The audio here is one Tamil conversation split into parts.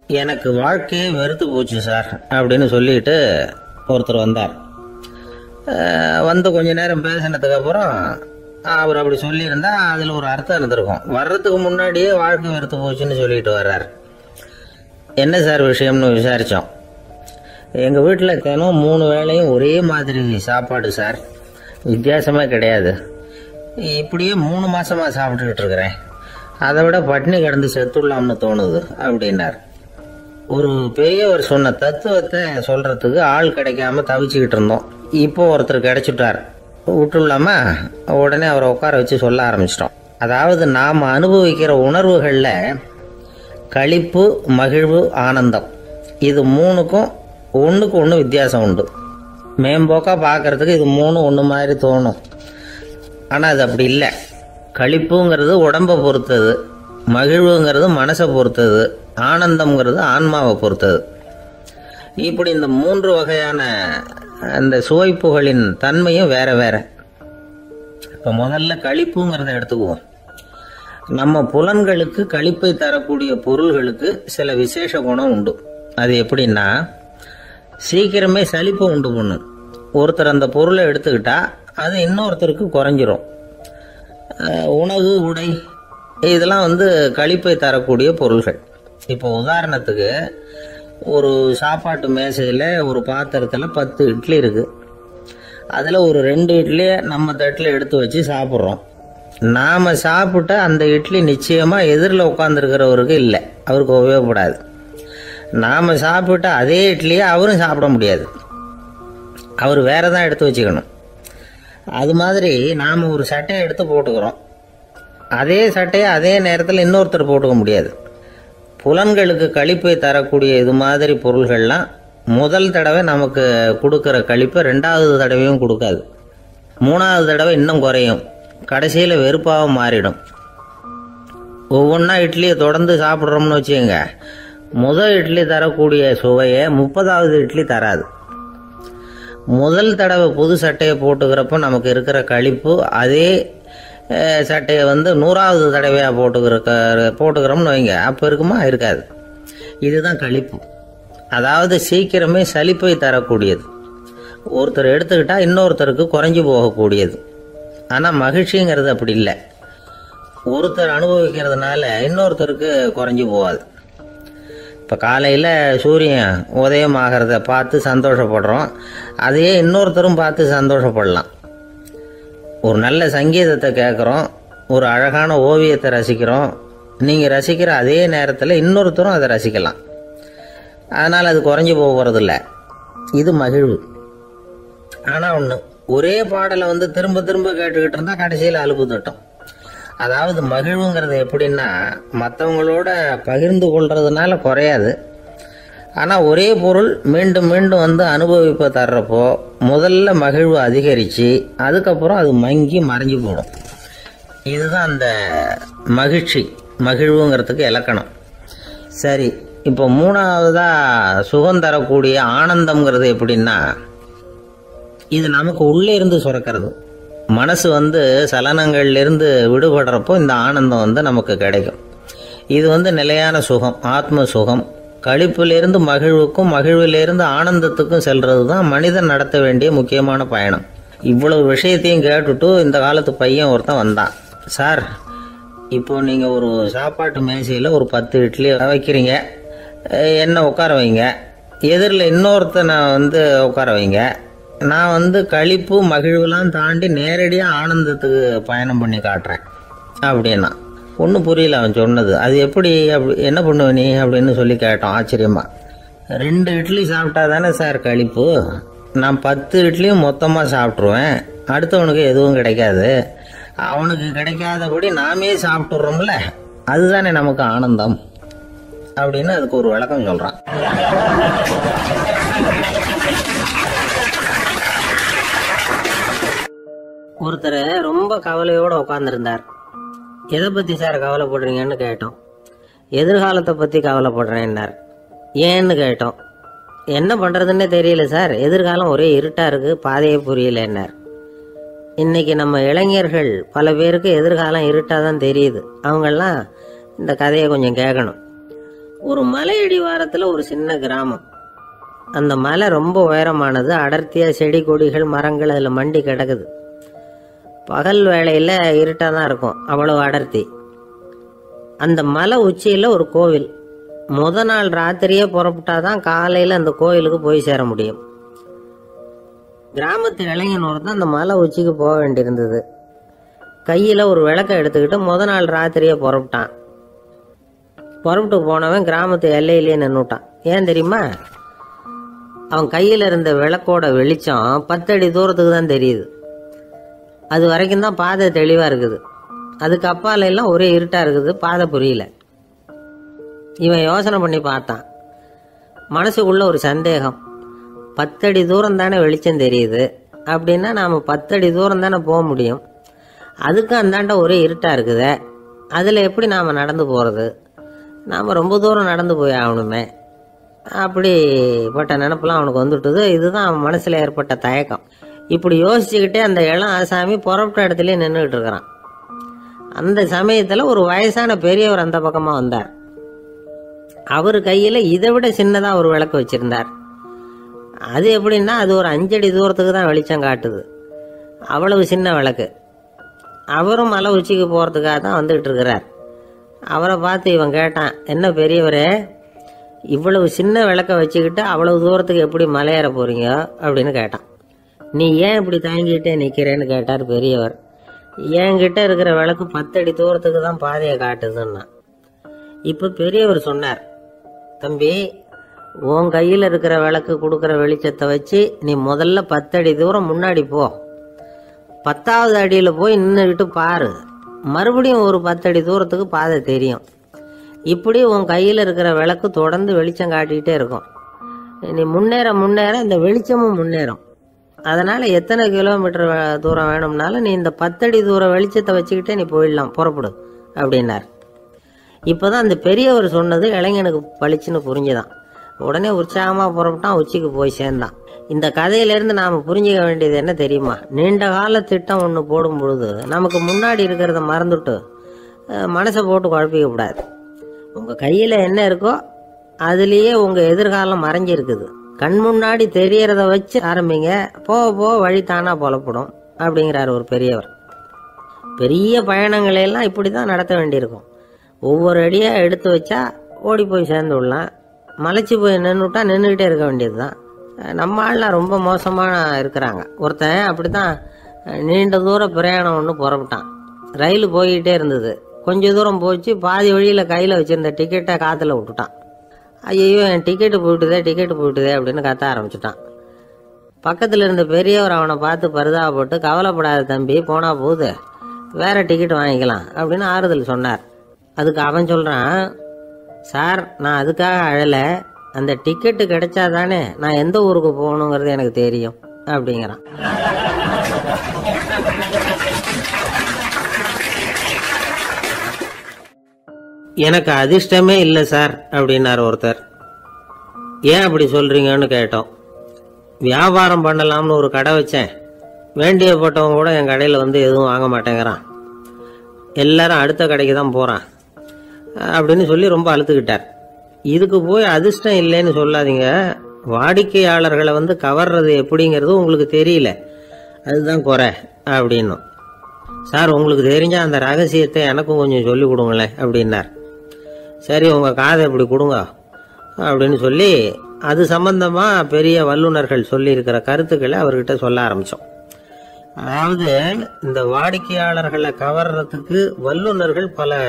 எனக்கு வாழ்க்கையே வெறுத்து போச்சு சார் அப்படின்னு சொல்லிட்டு ஒருத்தர் வந்தார். வந்து கொஞ்ச நேரம் பேசினதுக்கு அப்புறம் அவர் அப்படி சொல்லியிருந்தா அதில் ஒரு அர்த்தம் இருந்திருக்கும். வர்றதுக்கு முன்னாடியே வாழ்க்கை வெறுத்து போச்சுன்னு சொல்லிட்டு வர்றார். என்ன சார் விஷயம்னு விசாரித்தோம். எங்கள் வீட்டில் தினம் 3 வேளையும் ஒரே மாதிரி சாப்பாடு சார், வித்தியாசமே கிடையாது. இப்படியே 3 மாசமாக சாப்பிட்டுக்கிட்டு இருக்கிறேன். அதை விட பட்டினி கிடந்து செத்துடலாம்னு தோணுது அப்படின்னார். ஒரு பெரியவர் சொன்ன தத்துவத்தை சொல்றதுக்கு ஆள் கிடைக்காம தவிச்சுக்கிட்டு இருந்தோம். இப்போ ஒருத்தர் கிடைச்சிட்டார், விட்டுலாமா? உடனே அவரை உட்கார வச்சு சொல்ல ஆரம்பிச்சிட்டோம். அதாவது நாம் அனுபவிக்கிற உணர்வுகளில் களிப்பு, மகிழ்வு, ஆனந்தம் இது 3க்கும் ஒன்றுக்கு ஒன்று வித்தியாசம் உண்டு. மேம்போக்கா பார்க்கறதுக்கு இது 3 ஒன்று மாதிரி தோணும். ஆனால் அது அப்படி இல்லை. களிப்புங்கிறது உடம்பை பொறுத்தது, மகிழ்வுங்கிறது மனசை பொறுத்தது, ஆனந்தம்ங்கிறது ஆன்மாவை பொறுத்தது. இப்படி இந்த 3 வகையான அந்த சுவைப்புகளின் தன்மையும் வேற வேற. இப்போ முதல்ல களிப்புங்கிறத எடுத்துக்குவோம். நம்ம புலன்களுக்கு களிப்பை தரக்கூடிய பொருள்களுக்கு சில விசேஷ குணம் உண்டு. அது எப்படின்னா, சீக்கிரமே சலிப்பை உண்டு பண்ணும். ஒருத்தர் அந்த பொருளை எடுத்துக்கிட்டா அது இன்னொருத்தருக்கு குறைஞ்சிரும். உணவு, உடை இதெல்லாம் களிப்பை தரக்கூடிய பொருள்கள். இப்போ உதாரணத்துக்கு ஒரு சாப்பாட்டு மேசையில் ஒரு பாத்திரத்தில் 10 இட்லி இருக்கு. அதில் ஒரு 2 இட்லியை நம்ம தட்டில் எடுத்து வச்சு சாப்பிட்றோம். நாம் சாப்பிட்ட அந்த இட்லி நிச்சயமாக எதிரில் உட்காந்துருக்கிறவருக்கு இல்லை, அவருக்கு உபயோகப்படாது. நாம் சாப்பிட்ட அதே இட்லியை அவரும் சாப்பிட முடியாது, அவர் வேற தான் எடுத்து வச்சுக்கணும். அது மாதிரி நாம் ஒரு சட்டையை எடுத்து போட்டுக்கிறோம், அதே சட்டையை அதே நேரத்தில் இன்னொருத்தர் போட்டுக்க முடியாது. புலன்களுக்கு களிப்பை தரக்கூடிய இது மாதிரி பொருள்கள்லாம் முதல் தடவை நமக்கு கொடுக்குற களிப்பை 2வது தடவையும் கொடுக்காது. 3வது தடவை இன்னும் குறையும், கடைசியில் வெறுப்பாக மாறிடும். ஒவ்வொன்றா இட்லியை தொடர்ந்து சாப்பிட்றோம்னு வச்சுக்கோங்க, முதல் இட்லி தரக்கூடிய சுவையை 30வது இட்லி தராது. முதல் தடவை புது சட்டையை போட்டுக்கிறப்ப நமக்கு இருக்கிற களிப்பு அதே சட்டையை 100வது தடவையாக போட்டுக்கிறோம்னு வைங்க, அப்போ இருக்குமா? இருக்காது. இதுதான் களிப்பு. அதாவது சீக்கிரமே சலிப்பை தரக்கூடியது. ஒருத்தர் எடுத்துக்கிட்டா இன்னொருத்தருக்கு குறைஞ்சி போகக்கூடியது. ஆனால் மகிழ்ச்சிங்கிறது அப்படி இல்லை. ஒருத்தர் அனுபவிக்கிறதுனால இன்னொருத்தருக்கு குறைஞ்சி போகாது. இப்போ காலையில் சூரியன் உதயம் ஆகிறத பார்த்து சந்தோஷப்படுறோம், அதையே இன்னொருத்தரும் பார்த்து சந்தோஷப்படலாம். ஒரு நல்ல சங்கீதத்தை கேட்குறோம், ஒரு அழகான ஓவியத்தை ரசிக்கிறோம், நீங்கள் ரசிக்கிற அதே நேரத்தில் இன்னொருத்தரும் அதை ரசிக்கலாம். அதனால் அது குறைஞ்சி போகிறதில்ல. இது மகிழ்வு. ஆனால் ஒன்று, ஒரே பாடலை திரும்ப திரும்ப கேட்டுக்கிட்டு இருந்தால் கடைசியில் அலுப்பு தட்டும். அதாவது மகிழ்வுங்கிறது எப்படின்னா, மற்றவங்களோட பகிர்ந்து கொள்றதுனால குறையாது. ஆனால் ஒரே பொருள் மீண்டும் மீண்டும் அனுபவிப்பை தர்றப்போ முதல்ல மகிழ்வு அதிகரித்து அதுக்கப்புறம் அது மங்கி மறைஞ்சு போடும். இதுதான் அந்த மகிழ்வுங்கிறதுக்கு இலக்கணம். சரி, இப்போ 3வதாக சுகம் தரக்கூடிய ஆனந்தம்ங்கிறது எப்படின்னா, இது நமக்கு உள்ளே இருந்து சுரக்கிறது. மனசு சலனங்கள்லேருந்து விடுபடுறப்போ இந்த ஆனந்தம் நமக்கு கிடைக்கும். இது நிலையான சுகம், ஆத்ம சுகம். களிப்பிலிருந்து மகிழ்வுக்கும், மகிழ்விலிருந்து ஆனந்தத்துக்கும் செல்றது தான் மனிதன் நடத்த வேண்டிய முக்கியமான பயணம். இவ்வளவு விஷயத்தையும் கேட்டுட்டு இந்த காலத்து பையன் ஒருத்தன் வந்தான். சார், இப்போ நீங்கள் ஒரு சாப்பாட்டு மேசையில் ஒரு 10 இட்லி வைக்கிறீங்க, என்ன உட்கார வைங்க, எதிரில் இன்னொருத்தனை உட்கார வைங்க. நான் களிப்பு மகிழ்வுலாம் தாண்டி நேரடியாக ஆனந்தத்துக்கு பயணம் பண்ணி காட்டுறேன் அப்படின்னா. ஒன்றும் புரியல அவன் சொன்னது. அது எப்படி, அப்படி என்ன பண்ணுவ நீ அப்படின்னு சொல்லி கேட்டோம் ஆச்சரியமா. 2 இட்லி சாப்பிட்டா தானே சார் களிப்பு, நான் 10 இட்லியும் மொத்தமாக சாப்பிட்ருவேன், அடுத்தவனுக்கு எதுவும் கிடைக்காது, அவனுக்கு கிடைக்காதபடி நாமே சாப்பிட்றோம்ல, அதுதானே நமக்கு ஆனந்தம் அப்படின்னு அதுக்கு ஒரு விளக்கம் சொல்கிறான். ஒருத்தர் ரொம்ப கவலையோடு உட்காந்துருந்தார். எதை பற்றி சார் கவலைப்படுறீங்கன்னு கேட்டோம். எதிர்காலத்தை பற்றி கவலைப்படுறேன்னார். ஏன்னு கேட்டோம். என்ன பண்ணுறதுன்னே தெரியல சார், எதிர்காலம் ஒரே இருட்டாக இருக்குது, பாதையே புரியலன்னார். இன்றைக்கி நம்ம இளைஞர்கள் பல பேருக்கு எதிர்காலம் இருட்டாக தான் தெரியுது. அவங்கெல்லாம் இந்த கதையை கொஞ்சம் கேட்கணும். ஒரு மலை அடிவாரத்துல ஒரு சின்ன கிராமம். அந்த மலை ரொம்ப உயரமானது. அடர்த்தியா செடி கொடிகள் மரங்கள் அதுல மண்டி கிடக்குது. பகல் வேளையில இருட்டா தான் இருக்கும், அவ்வளவு அடர்த்தி. அந்த மலை உச்சியில ஒரு கோவில். முத நாள் ராத்திரியே புறப்பட்டாதான் காலையில அந்த கோயிலுக்கு போய் சேர முடியும். கிராமத்து இளைஞன் ஒருத்தன் அந்த மலை உச்சிக்கு போக வேண்டியிருந்தது. கையில ஒரு விளக்க எடுத்துக்கிட்டு முத நாள் ராத்திரியே புறப்பட்டான். புறப்பட்டு போனவன் கிராமத்து எல்லையிலேயே நின்னுட்டான். ஏன் தெரியுமா? அவன் கையில இருந்த விளக்கோட வெளிச்சம் 10 அடி தூரத்துக்கு தான் தெரியுது. அது வரைக்கும் தான் பாதை தெளிவா இருக்குது. அதுக்கு அப்பால எல்லாம் ஒரே இருட்டா இருக்குது, பாதை புரியல. இவன் யோசனை பண்ணி பார்த்தான். மனசுக்குள்ள ஒரு சந்தேகம். 10 அடி தூரம் தானே வெளிச்சம் தெரியுது, அப்படின்னா நாம 10 அடி தூரம் தானே போக முடியும். அதுக்கு அந்தாண்ட ஒரே இருட்டா இருக்குதே, அதுல எப்படி நாம நடந்து போறது? நாம ரொம்ப தூரம் நடந்து போய் ஆகணுமே. அப்படிப்பட்ட நினப்பெல்லாம் அவனுக்கு வந்துட்டுது. இதுதான் அவன் மனசுல ஏற்பட்ட தயக்கம். இப்படி யோசிச்சுக்கிட்டே அந்த இளம் ஆசாமி புறப்பட்ட இடத்துலயே நின்றுகிட்டு இருக்கிறான். அந்த சமயத்துல ஒரு வயசான பெரியவர் அந்த பக்கமா வந்தார். அவர் கையில இதை விட சின்னதா ஒரு விளக்கு வச்சிருந்தார். அது எப்படின்னா அது ஒரு 5 அடி தூரத்துக்கு தான் வெளிச்சம் காட்டுது. அவ்வளவு சின்ன விளக்கு. அவரும் மலை உச்சிக்கு போறதுக்காக தான் வந்துகிட்டு இருக்கிறார். அவரை பார்த்து இவன் கேட்டான், என்ன பெரியவரே, இவ்வளவு சின்ன விளக்க வச்சுக்கிட்டு அவ்வளவு தூரத்துக்கு எப்படி மலையேற போறீங்க அப்படின்னு கேட்டான். நீ ஏன் இப்படி தாங்கிட்டே நிக்கிறேன்னு கேட்டார் பெரியவர். என்கிட்ட இருக்கிற விளக்கு 10 அடி தூரத்துக்கு தான் பாதையை காட்டுதுன்னா. இப்ப பெரியவர் சொன்னார், தம்பி, உன் கையில இருக்கிற விளக்கு கொடுக்கற வெளிச்சத்தை வச்சு நீ முதல்ல 10 அடி தூரம் முன்னாடி போ. 10வது அடியில போய் நின்றுகிட்டு பாரு. மறுபடியும் ஒரு 10 அடி தூரத்துக்கு பாதை தெரியும். இப்படி உன் கையில இருக்கிற விளக்கு தொடர்ந்து வெளிச்சம் காட்டிக்கிட்டே இருக்கும். நீ முன்னேற முன்னேற இந்த வெளிச்சமும் முன்னேறும். அதனால எத்தனை கிலோமீட்டர் தூரம் வேணும்னாலும் நீ இந்த 10 அடி தூரம் வெளிச்சத்தை வச்சுக்கிட்டே நீ போயிடலாம், புறப்படு அப்படின்னார். இப்பதான் அந்த பெரியவர் சொன்னது இளைஞனுக்கு பளிச்சுன்னு புரிஞ்சுதான். உடனே உற்சாகமா புறப்பட்டான், உச்சிக்கு போய் சேர்ந்தான். இந்த கதையிலிருந்து நாம புரிஞ்சுக்க வேண்டியது என்ன தெரியுமா? நீண்ட கால திட்டம் ஒன்று போடும் பொழுது நமக்கு முன்னாடி இருக்கிறத மறந்துட்டு மனசை போட்டு குழப்பிக்க கூடாது. உங்க கையில என்ன இருக்கோ அதுலயே உங்க எதிர்காலம் மறைஞ்சிருக்குது. கண் முன்னாடி தெரியறத வச்சு ஆரம்பிங்க, போக போக வழி தானா புலப்படும் அப்படிங்கிறார் ஒரு பெரியவர். பெரிய பயணங்களை எல்லாம் இப்படிதான் நடத்த வேண்டியிருக்கும். ஒவ்வொரு அடியா எடுத்து வச்சா ஓடி போய் சேர்ந்து விடலாம். மலைச்சு போய் நின்றுட்டா நின்றுகிட்டே இருக்க வேண்டியதுதான். நம்ம ஆள்லாம் ரொம்ப மோசமான இருக்கிறாங்க. ஒருத்தன் அப்படித்தான் நீண்ட தூர பிரயாணம் ஒன்று புறப்பட்டான். ரயில் போய்கிட்டே இருந்தது. கொஞ்ச தூரம் போச்சு, பாதி வழியில கையில வச்சிருந்த டிக்கெட்டை காத்துல விட்டுட்டான். ஐயோ, என் டிக்கெட்டு போயிட்டுதே அப்படின்னு கத்த ஆரம்பிச்சுட்டான். பக்கத்துல இருந்த பெரியவர் அவனை பார்த்து பரிதாபப்பட்டு, கவலைப்படாத தம்பி, போனா போகுது, வேற டிக்கெட் வாங்கிக்கலாம் அப்படின்னு ஆறுதல் சொன்னார். அதுக்கு அவன் சொல்றான், சார், நான் அதுக்காக அழல, அந்த டிக்கெட்டு கிடைச்சாதானே நான் எந்த ஊருக்கு போகணுங்கிறது எனக்கு தெரியும் அப்படிங்கிறான். எனக்கு அதிர்ஷ்டமே இல்லை சார் அப்படின்னார் ஒருத்தர். ஏன் அப்படி சொல்றீங்கன்னு கேட்டோம். வியாபாரம் பண்ணலாம்னு ஒரு கடை வச்சேன். வேண்டியப்பட்டவங்க கூட என் கடையில் வந்து எதுவும் வாங்க மாட்டேங்கிறான். எல்லாரும் அடுத்த கடைக்கு தான் போறான் அப்படின்னு சொல்லி ரொம்ப அழுத்துக்கிட்டார். இதுக்கு போய் அதிர்ஷ்டம் இல்லைன்னு சொல்லாதீங்க. வாடிக்கையாளர்களை வந்து கவர்றது எப்படிங்கிறது உங்களுக்கு தெரியல, அதுதான் குறை அப்படின்னும். சார், உங்களுக்கு தெரிஞ்ச அந்த ரகசியத்தை எனக்கும் கொஞ்சம் சொல்லி கொடுங்களேன் அப்படின்னார். சரி, உங்க காதை இப்படி கொடுங்க அப்படின்னு சொல்லி அது சம்பந்தமா பெரிய வல்லுநர்கள் சொல்லி இருக்கிற கருத்துக்களை அவர்கிட்ட சொல்ல ஆரம்பிச்சோம். அதாவது இந்த வாடிக்கையாளர்களை கவர்றதுக்கு வல்லுநர்கள் பல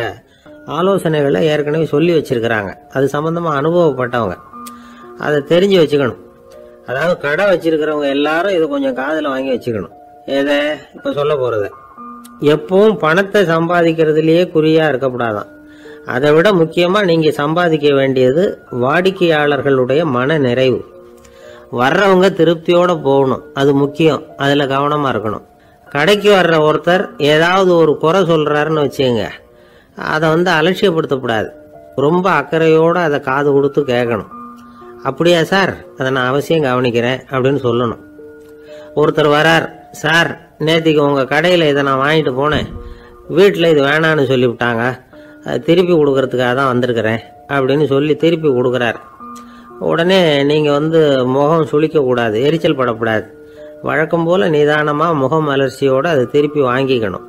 ஆலோசனைகளை ஏற்கனவே சொல்லி வச்சிருக்கிறாங்க. அது சம்பந்தமா அனுபவப்பட்டவங்க, அதை தெரிஞ்சு வச்சுக்கணும். அதாவது கடை வச்சிருக்கிறவங்க எல்லாரும் இதை கொஞ்சம் காதுல வாங்கி வச்சுக்கணும். எதை இப்ப சொல்ல போறத. எப்பவும் பணத்தை சம்பாதிக்கிறதுலயே குறியா இருக்கக்கூடாதான். அதை விட முக்கியமா நீங்க சம்பாதிக்க வேண்டியது வாடிக்கையாளர்களுடைய மன நிறைவு. வர்றவங்க திருப்தியோட போகணும், அது முக்கியம். அதுல கவனமா இருக்கணும். கடைக்கு வர்ற ஒருத்தர் ஏதாவது ஒரு குறை சொல்றாருன்னு வச்சுங்க, அதை வந்து அலட்சியப்படுத்தக்கூடாது. ரொம்ப அக்கறையோட அதை காது கொடுத்து கேட்கணும். அப்படியா சார், அதை நான் அவசியம் கவனிக்கிறேன் அப்படின்னு சொல்லணும். ஒருத்தர் வரார், சார், நேற்றுக்கு உங்க கடையில இதை நான் வாங்கிட்டு போனேன், வீட்டில் இது வேணான்னு சொல்லிவிட்டாங்க, திருப்பி கொடுக்கறதுக்காக தான் வந்திருக்கிறேன் அப்படின்னு சொல்லி திருப்பி கொடுக்குறார். உடனே நீங்கள் முகம் சுளிக்கக்கூடாது, எரிச்சல் படக்கூடாது. வழக்கம் போல் நிதானமாக முகம் அலர்ச்சியோடு அதை திருப்பி வாங்கிக்கணும்.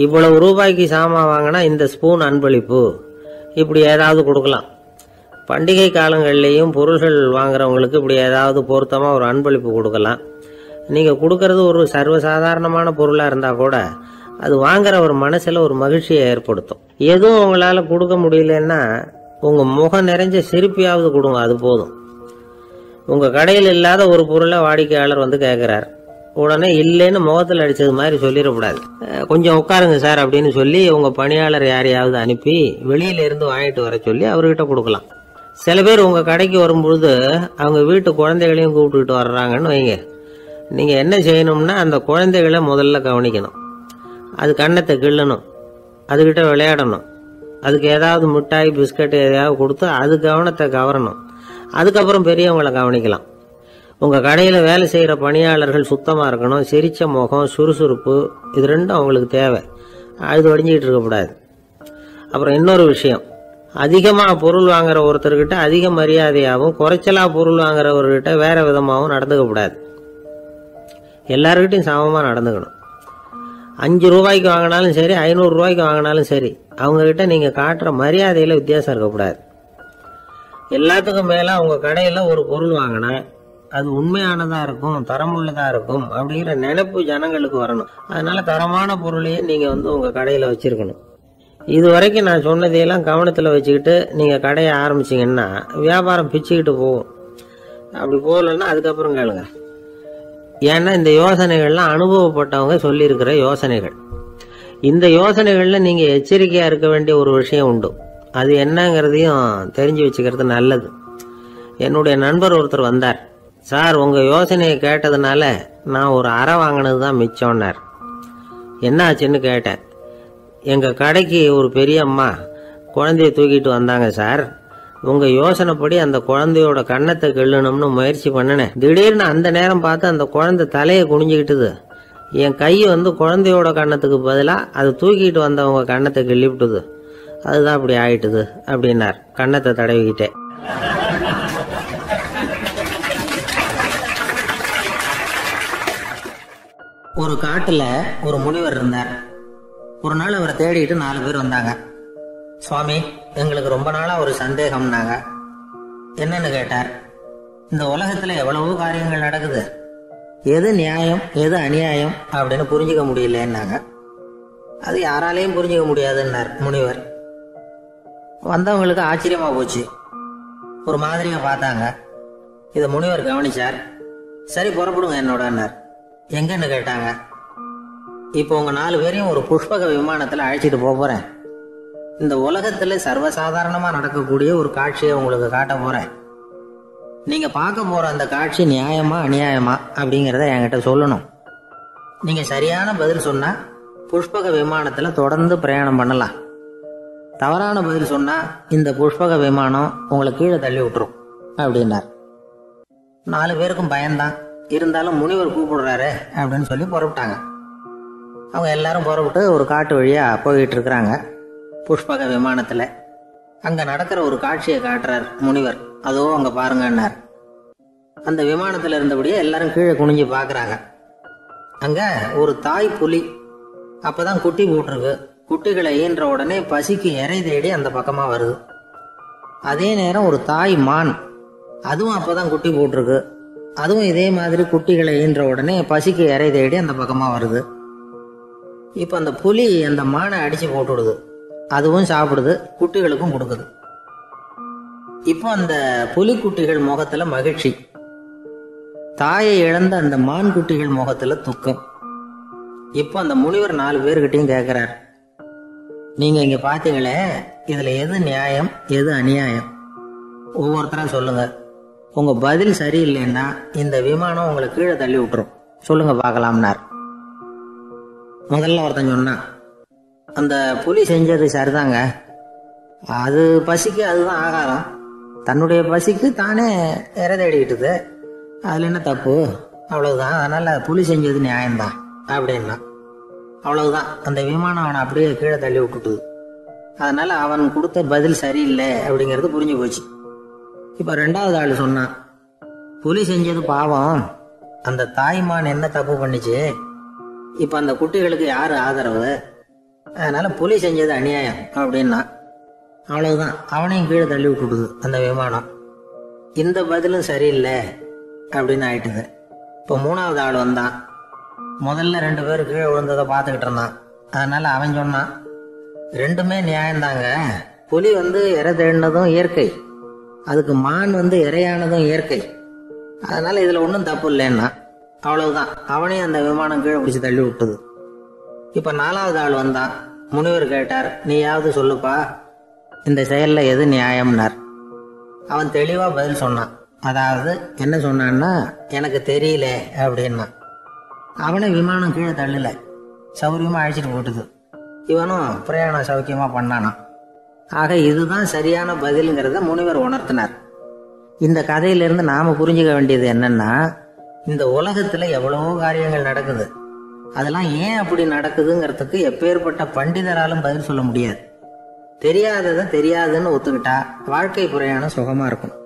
இவ்வளவு ரூபாய்க்கு சாமான் வாங்கினா இந்த ஸ்பூன் அன்பளிப்பு, இப்படி ஏதாவது கொடுக்கலாம். பண்டிகை காலங்கள்லேயும் பொருள்கள் வாங்குறவங்களுக்கு இப்படி ஏதாவது பொருத்தமாக ஒரு அன்பளிப்பு கொடுக்கலாம். நீங்கள் கொடுக்கறது ஒரு சர்வசாதாரணமான பொருளாக இருந்தால் கூட அது வாங்குற ஒரு மனசில் ஒரு மகிழ்ச்சியை ஏற்படுத்தும். எதுவும் உங்களால் கொடுக்க முடியலன்னா உங்கள் முகம் நிறைஞ்ச சிரிப்பியாவது கொடுங்க, அது போதும். உங்கள் கடையில் இல்லாத ஒரு பொருளை வாடிக்கையாளர் கேட்குறார். உடனே இல்லைன்னு முகத்தில் அடித்தது மாதிரி சொல்லிடக்கூடாது. கொஞ்சம் உட்காருங்க சார் அப்படின்னு சொல்லி உங்கள் பணியாளர் யாரையாவது அனுப்பி வெளியிலேருந்து வாங்கிட்டு வர சொல்லி அவர்கிட்ட கொடுக்கலாம். சில பேர் உங்கள் கடைக்கு வரும்பொழுது அவங்க வீட்டு குழந்தைகளையும் கூப்பிட்டுக்கிட்டு வர்றாங்கன்னு வைங்க. நீங்கள் என்ன செய்யணும்னா அந்த குழந்தைகளை முதல்ல கவனிக்கணும். அது கன்னத்தை கிள்ளணும், அதுக்கிட்ட விளையாடணும், அதுக்கு ஏதாவது மிட்டாய் பிஸ்கட் எதையாவது கொடுத்து அது கவனத்தை கவரணும். அதுக்கப்புறம் பெரியவங்களை கவனிக்கலாம். உங்கள் கடையில் வேலை செய்கிற பணியாளர்கள் சுத்தமாக இருக்கணும். சிரிச்ச முகம், சுறுசுறுப்பு, இது ரெண்டும் அவங்களுக்கு தேவை. அது வடிஞ்சிக்கிட்டு இருக்கக்கூடாது. அப்புறம் இன்னொரு விஷயம், அதிகமாக பொருள் வாங்குற ஒருத்தர்கிட்ட அதிக மரியாதையாகவும் குறைச்சலாக பொருள் வாங்குறவர்கிட்ட வேற விதமாகவும் நடந்துக்கக்கூடாது. எல்லாருக்கிட்டையும் சமமாக நடந்துக்கணும். 5 ரூபாய்க்கு வாங்கினாலும் சரி, 500 ரூபாய்க்கு வாங்கினாலும் சரி, அவங்கக்கிட்ட நீங்கள் காட்டுற மரியாதையில் வித்தியாசம் இருக்கக்கூடாது. எல்லாத்துக்கும் மேலே உங்கள் கடையில் ஒரு பொருள் வாங்கினா அது உண்மையானதாக இருக்கும், தரமுள்ளதாக இருக்கும் அப்படிங்கிற நினைப்பு ஜனங்களுக்கு வரணும். அதனால தரமான பொருளையே நீங்கள் உங்கள் கடையில் வச்சுருக்கணும். இது வரைக்கும் நான் சொன்னதையெல்லாம் கவனத்தில் வச்சுக்கிட்டு நீங்கள் கடையை ஆரம்பிச்சிங்கன்னா வியாபாரம் பிச்சுக்கிட்டு போகும். அப்படி போகலன்னா அதுக்கப்புறம் கேளுங்க. ஏன்னா இந்த யோசனைகள்லாம் அனுபவப்பட்டவங்க சொல்லியிருக்கிற யோசனைகள். இந்த யோசனைகளில் நீங்கள் எச்சரிக்கையாக இருக்க வேண்டிய ஒரு விஷயம் உண்டு. அது என்னங்கிறதையும் தெரிஞ்சு வச்சுக்கிறது நல்லது. என்னுடைய நண்பர் ஒருத்தர் வந்தார். சார், உங்கள் யோசனையை கேட்டதுனால நான் ஒரு அறை வாங்கினது தான் மிச்சம்னார். என்ன ஆச்சுன்னு கேட்டேன். எங்கள் கடைக்கு ஒரு பெரிய அம்மா குழந்தைய தூக்கிட்டு வந்தாங்க சார். உங்கள் யோசனைப்படி அந்த குழந்தையோட கன்னத்தை கிள்ளணும்னு முயற்சி பண்ணினேன். திடீர்னு அந்த நேரம் பார்த்து அந்த குழந்தை தலையை குனிஞ்சிக்கிட்டுது. என் கை குழந்தையோட கன்னத்துக்கு பதிலாக அது தூக்கிட்டு வந்தவங்க கன்னத்தை கிள்ளி விட்டுது. அதுதான் அப்படி ஆயிட்டுது அப்படின்னார், கன்னத்தை தடவிக்கிட்டே. ஒரு காட்டுல ஒரு முனிவர் இருந்தார். ஒரு நாள் அவரை தேடிட்டு 4 பேர் வந்தாங்க. சுவாமி, எங்களுக்கு ரொம்ப நாளா ஒரு சந்தேகம்னாங்க. என்னன்னு கேட்டார். இந்த உலகத்துல எவ்வளவோ காரியங்கள் நடக்குது, எது நியாயம் எது அநியாயம் அப்படின்னு புரிஞ்சுக்க முடியலன்னாங்க. அது யாராலையும் புரிஞ்சுக்க முடியாதுன்னார் முனிவர். வந்தவங்களுக்கு ஆச்சரியமா போச்சு. ஒரு மாதிரியா பார்த்தாங்க. இதை முனிவர் கவனிச்சார். சரி, புறப்படுங்க என்னோடன்னார். எங்கன்னு கேட்டாங்க. இப்போ உங்க 4 பேரையும் ஒரு புஷ்பக விமானத்துல அழைச்சிட்டு போறேன். இந்த உலகத்துல சர்வசாதாரணமா நடக்கக்கூடிய ஒரு காட்சியை உங்களுக்கு காட்ட போறேன். நீங்க பார்க்க போற அந்த காட்சி நியாயமா அநியாயமா அப்படிங்கிறத என்கிட்ட சொல்லணும். நீங்க சரியான பதில் சொன்னா புஷ்பக விமானத்துல தொடர்ந்து பிரயாணம் பண்ணலாம். தவறான பதில் சொன்னா இந்த புஷ்பக விமானம் உங்களை கீழே தள்ளி விட்டுரும் அப்படின்னார். 4 பேருக்கும் பயம்தான். இருந்தாலும் முனிவர் கூப்பிடுறாரு அப்படின்னு சொல்லி புறப்பட்டாங்க. அவங்க எல்லாரும் புறப்பட்டு ஒரு காட்டு வழியா போயிட்டு இருக்கிறாங்க புஷ்பக விமானத்துல. அங்க நடக்கிற ஒரு காட்சியை காட்டுறார் முனிவர். அதோ அங்க பாருங்கன்னார். அந்த விமானத்துல இருந்தபடியே எல்லாரும் கீழே குனிஞ்சு பாக்குறாங்க. அங்க ஒரு தாய் புலி அப்பதான் குட்டி போட்டிருக்கு. குட்டிகளை ஈன்ற உடனே பசிக்கு இறை தேடி அந்த பக்கமா வருது. அதே நேரம் ஒரு தாய் மான், அதுவும் அப்பதான் குட்டி போட்டிருக்கு. அதுவும் இதே மாதிரி குட்டிகளை ஈன்ற உடனே பசிக்கு இறை தேடி அந்த பக்கமா வருது. இப்ப அந்த புலி அந்த மானை அடிச்சு போட்டுடுது. அதுவும் சாப்பிடுது, குட்டிகளுக்கும் கொடுக்குது. இப்போ அந்த புலிக்குட்டிகள் முகத்துல மகிழ்ச்சி, தாயை இழந்த அந்த மான் குட்டிகள் முகத்துல துக்கம். இப்போ அந்த முனிவர் 4 பேர்கிட்டையும் கேட்கிறார். நீங்க இங்க பாத்தீங்களே, இதுல எது நியாயம் எது அநியாயம்? ஒவ்வொருத்தரா சொல்லுங்க. உங்க பதில் சரியில்லைன்னா இந்த விமானம் உங்களை கீழே தள்ளி விட்டுரும். சொல்லுங்க பார்க்கலாம்னார். முதல்ல ஒருத்தன் சொன்னான், அந்த புலி செஞ்சது சரிதாங்க. அது பசிக்கு அதுதான் ஆகாரம். தன்னுடைய பசிக்கு தானே இறை தேடிக்கிட்டுது. அதுல என்ன தப்பு? அவ்வளவுதான். அதனால புலி செஞ்சது நியாயம்தான் அப்படின்னா. அவ்வளவுதான். அந்த விமானம் அவனை அப்படியே கீழே தள்ளி விட்டுட்டுது. அதனால அவன் கொடுத்த பதில் சரியில்லை அப்படிங்கிறது புரிஞ்சு போச்சு. இப்ப ரெண்டாவது ஆள் சொன்னான், புலி செஞ்சது பாவம், அந்த தாய்மான் என்ன தப்பு பண்ணிச்சு, இப்ப அந்த குட்டிகளுக்கு யாரு ஆதரவு, அதனால புலி செஞ்சது அநியாயம் அப்படின்னா. அவ்வளவுதான், அவனையும் கீழே தள்ளி விட்டுடுது அந்த விமானம். இந்த பதிலும் சரியில்லை அப்படின்னு ஆயிட்டுது. இப்போ மூணாவது ஆள் வந்தான். முதல்ல 2 பேர் கீழே விழுந்ததை பார்த்துக்கிட்டு இருந்தான். அதனால அவன் சொன்னான், ரெண்டுமே நியாயம்தாங்க, புலி இறை தேடினதும் இயற்கை, அதுக்கு மான் இறையானதும் இயற்கை, அதனால இதுல ஒன்றும் தப்பு இல்லைன்னா. அவ்வளவுதான், அவனையும் அந்த விமானம் கீழே பிடிச்சி தள்ளி விட்டுது. இப்ப 4வது ஆள் வந்தான். முனிவர் கேட்டார், நீயாவது சொல்லுப்பா, இந்த செயல்ல எது நியாயம்னார். அவன் தெளிவா பதில் சொன்னான். அதாவது என்ன சொன்னான்னா, எனக்கு தெரியல அப்படின்னா. அவனை விமானம் கீழே தள்ளல, சௌரியமா அழைச்சிட்டு போட்டுது. இவனும் பிரயாணம் சௌக்கியமா பண்ணானா. ஆக இதுதான் சரியான பதிலுங்கிறத முனிவர் உணர்த்தினார். இந்த கதையிலிருந்து நாம புரிஞ்சுக்க வேண்டியது என்னன்னா, இந்த உலகத்துல எவ்வளவோ காரியங்கள் நடக்குது, அதெல்லாம் ஏன் அப்படி நடக்குதுங்கிறதுக்கு எப்பேற்பட்ட பண்டிதராலும் பதில் சொல்ல முடியாது. தெரியாததை தெரியாதுன்னு ஒத்துக்கிட்டா வாழ்க்கை பிரயாணம் சுகமா இருக்கும்.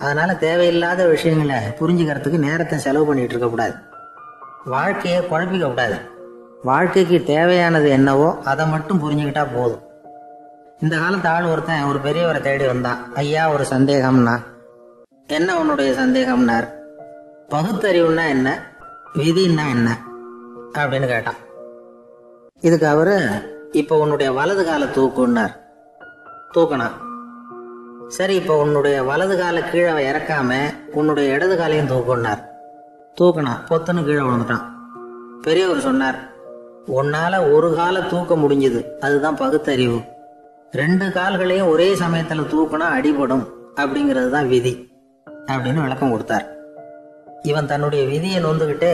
அதனால தேவையில்லாத விஷயங்களை புரிஞ்சுக்கிறதுக்கு நேரத்தை செலவு பண்ணிட்டு இருக்க கூடாது. வாழ்க்கையை குழப்பிக்க கூடாது. வாழ்க்கைக்கு தேவையானது என்னவோ அதை மட்டும் புரிஞ்சுக்கிட்டா போதும். இந்த காலத்து ஆள் ஒருத்தன் ஒரு பெரியவரை தேடி வந்தான். ஐயா, ஒரு சந்தேகம்னா. என்ன உன்னுடைய சந்தேகம்னார். பகுத்தறிவுன்னா என்ன, விதின்னா என்ன அப்படின்னு கேட்டான். இதுக்கு அவரு, இப்ப உன்னுடைய வலது காலை தூக்குன்னார். தூக்கணா. சரி, இப்ப உன்னுடைய வலது காலை கீழே இறக்காம உன்னுடைய இடது காலையும் தூக்குன்னார். தூக்கணா. பொத்துன்னு கீழே விழுந்துட்டான். பெரியவர் சொன்னார், உன்னால ஒரு காலை தூக்க முடிஞ்சது, அதுதான் பகுத்தறிவு. 2 கால்களையும் ஒரே சமயத்துல தூக்கினா அடிபடும், அப்படிங்கிறது தான் விதி அப்படின்னு விளக்கம் கொடுத்தார். இவன் தன்னுடைய விதியை நொந்துகிட்டு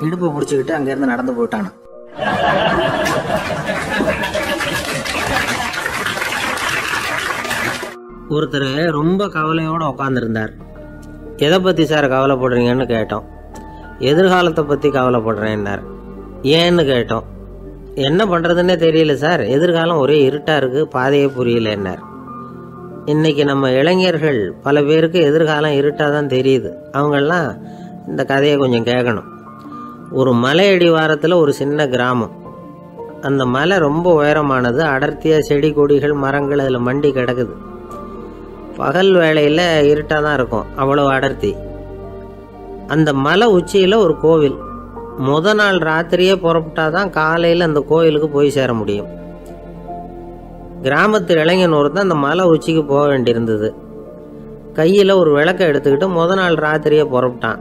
இடுப்பு பிடிச்சுக்கிட்டு அங்கிருந்து நடந்து போயிட்டான். ஒருத்தர் ரொம்ப கவலையோட உட்காந்துருந்தார். எதை பத்தி சார் கவலைப்படுறீங்கன்னு கேட்டோம். எதிர்காலத்தை பத்தி கவலைப்படுறேன்னார். ஏன்னு கேட்டோம். என்ன பண்றதுன்னே தெரியல சார், எதிர்காலம் ஒரே இருட்டா இருக்கு, பாதையே புரியலன்னார். இன்னைக்கு நம்ம இளைஞர்கள் பல பேருக்கு எதிர்காலம் இருட்டா தான் தெரியுது. அவங்கெல்லாம் இந்த கதையை கொஞ்சம் கேட்கணும். ஒரு மலை அடிவாரத்தில் ஒரு சின்ன கிராமம். அந்த மலை ரொம்ப உயரமானது. அடர்த்தியா செடி கொடிகள் மரங்கள் அதில் மண்டி கிடக்குது. பகல் வேளையில் இருட்டாக தான் இருக்கும், அவ்வளோ அடர்த்தி. அந்த மலை உச்சியில் ஒரு கோவில். நாள் ராத்திரியே புறப்பட்டாதான் காலையில் அந்த கோயிலுக்கு போய் சேர முடியும். கிராமத்து இளைஞன் ஒருத்தன் அந்த மலை உச்சிக்கு போக வேண்டியிருந்தது. கையில் ஒரு விளக்கை எடுத்துக்கிட்டு நாள் ராத்திரியே புறப்பட்டான்.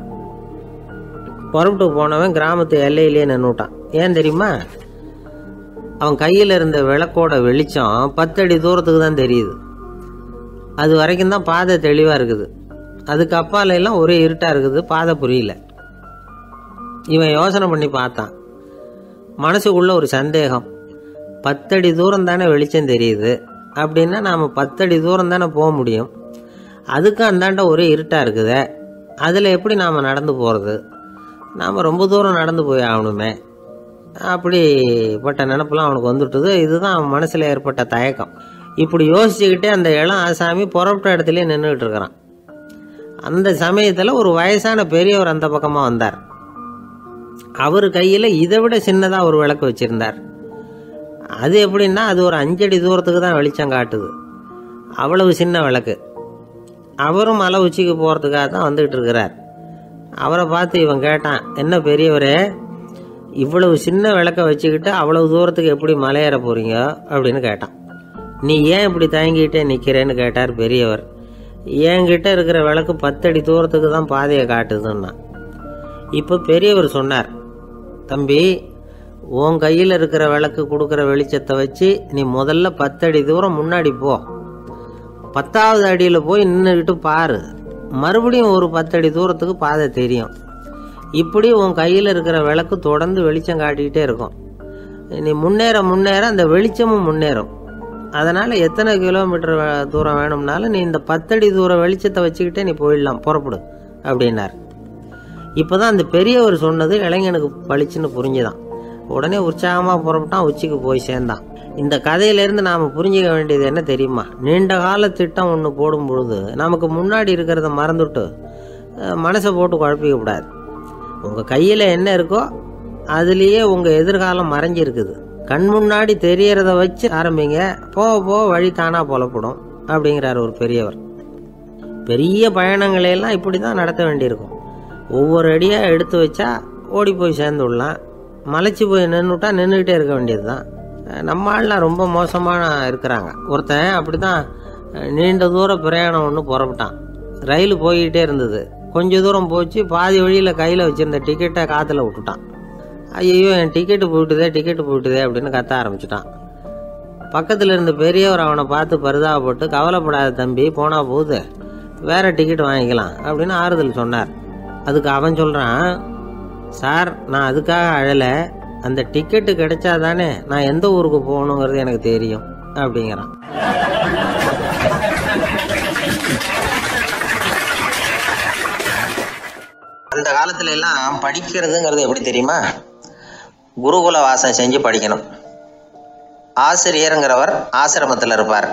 புறப்பட்டு போனவன் கிராமத்து எல்லையிலேயே நின்றுட்டான். ஏன் தெரியுமா? அவன் கையில் இருந்த விளக்கோட வெளிச்சம் 10 அடி தூரத்துக்கு தான் தெரியுது. அது வரைக்கும் தான் பாதை தெளிவாக இருக்குது. அதுக்கு அப்பால எல்லாம் ஒரே இருட்டாக இருக்குது, பாதை புரியல. இவன் யோசனை பண்ணி பார்த்தான். மனசுக்குள்ள ஒரு சந்தேகம். 10 அடி தூரம் தானே வெளிச்சம் தெரியுது, அப்படின்னா நாம் 10 அடி தூரம் தானே போக முடியும். அதுக்கும் அந்தாண்ட ஒரே இருட்டாக இருக்குதே, அதில் எப்படி நாம் நடந்து போகிறது? நாம் ரொம்ப தூரம் நடந்து போய் ஆகணுமே. அப்படிப்பட்ட நினப்பெல்லாம் அவனுக்கு வந்துவிட்டது. இதுதான் அவன் மனசில் ஏற்பட்ட தயக்கம். இப்படி யோசிச்சுக்கிட்டே அந்த இளம் ஆசாமி புறப்பட்ட இடத்துலயே நின்றுகிட்டு இருக்கிறான். அந்த சமயத்தில் ஒரு வயசான பெரியவர் அந்த பக்கமாக வந்தார். அவர் கையில் இதை விட சின்னதாக ஒரு விளக்கு வச்சிருந்தார். அது எப்படின்னா, அது ஒரு 5 அடி தூரத்துக்கு தான் வெளிச்சம் காட்டுது. அவ்வளவு சின்ன விளக்கு. அவரும் மலை உச்சிக்கு போகிறதுக்காக தான் வந்துக்கிட்டு இருக்கிறார். அவரை பார்த்து இவன் கேட்டான், என்ன பெரியவரே, இவ்வளவு சின்ன விளக்க வச்சுக்கிட்டு அவ்வளவு தூரத்துக்கு எப்படி மலையேற போறீங்க அப்படின்னு கேட்டான். நீ ஏன் இப்படி தயங்கிட்டே நிற்கிறேன்னு கேட்டார் பெரியவர். என்கிட்ட இருக்கிற விளக்கு 10 அடி தூரத்துக்கு தான் பாதையை காட்டுதுன்னா. இப்போ பெரியவர் சொன்னார், தம்பி, உன் கையில் இருக்கிற விளக்கு கொடுக்குற வெளிச்சத்தை வச்சு நீ முதல்ல 10 அடி தூரம் முன்னாடி போ. 10வது அடியில் போய் நின்றுக்கிட்டு பாரு, மறுபடியும் ஒரு 10 அடி தூரத்துக்கு பாதை தெரியும். இப்படி உன் கையில் இருக்கிற விளக்கு தொடர்ந்து வெளிச்சம் காட்டிக்கிட்டே இருக்கும். நீ முன்னேற முன்னேற அந்த வெளிச்சமும் முன்னேறும். அதனால் எத்தனை கிலோமீட்டர் தூரம் வேணும்னாலும் நீ இந்த 10 அடி தூரம் வெளிச்சத்தை வச்சுக்கிட்டே நீ போயிடலாம், புறப்படு அப்படின்னார். இப்போ தான் அந்த பெரியவர் சொன்னது இளைஞனுக்கு பளிச்சுன்னு புரிஞ்சுதான். உடனே உற்சாகமாக புறப்பட்டான், உச்சிக்கு போய் சேர்ந்தான். இந்த கதையிலேருந்து நாம் புரிஞ்சிக்க வேண்டியது என்ன தெரியுமா? நீண்ட கால திட்டம் ஒன்று போடும் பொழுது நமக்கு முன்னாடி இருக்கிறத மறந்துட்டு மனசை போட்டு குழப்பிக்க கூடாது. உங்கள் கையில் என்ன இருக்கோ அதுலேயே உங்கள் எதிர்காலம் மறைஞ்சிருக்குது. கண் முன்னாடி தெரியறத வச்சு ஆரம்பிங்க, போக போக வழி தானாக புலப்படும் அப்படிங்கிறார் ஒரு பெரியவர். பெரிய பயணங்களையெல்லாம் இப்படி தான் நடத்த வேண்டியிருக்கும். ஒவ்வொரு அடியாக எடுத்து வச்சா ஓடி போய் சேர்ந்து விடலாம். மலைச்சி போய் நின்றுட்டா நின்றுக்கிட்டே இருக்க வேண்டியது தான். நம்ம ஆள்லாம் ரொம்ப மோசமாக இருக்கிறாங்க. ஒருத்தன் அப்படி தான் நீண்ட தூர பிரயாணம் ஒன்று புறப்பட்டான். ரயில் போய்கிட்டே இருந்தது. கொஞ்சம் தூரம் போச்சு, பாதி வழியில் கையில் வச்சுருந்த டிக்கெட்டை காற்றுல விட்டுட்டான். ஐயோ என் டிக்கெட்டு போயிட்டுதே அப்படின்னு கத்த ஆரம்பிச்சிட்டான். பக்கத்தில் இருந்த பெரியவர் அவனை பார்த்து பரிதாபப்பட்டு, கவலைப்படாத தம்பி, போனால் போகுது, வேறு டிக்கெட் வாங்கிக்கலாம் அப்படின்னு ஆறுதல் சொன்னார். அதுக்கு அவன் சொல்கிறான், சார் நான் அதுக்காக அழலை, அந்த டிக்கெட்டு கிடைச்சா தானே நான் எந்த ஊருக்கு போகணுங்கிறது எனக்கு தெரியும் அப்படிங்கிறான். அந்த காலத்துல எல்லாம் படிக்கிறதுங்கிறது எப்படி தெரியுமா? குருகுல வாசம் செஞ்சு படிக்கணும். ஆசிரியருங்கிறவர் ஆசிரமத்தில் இருப்பார்.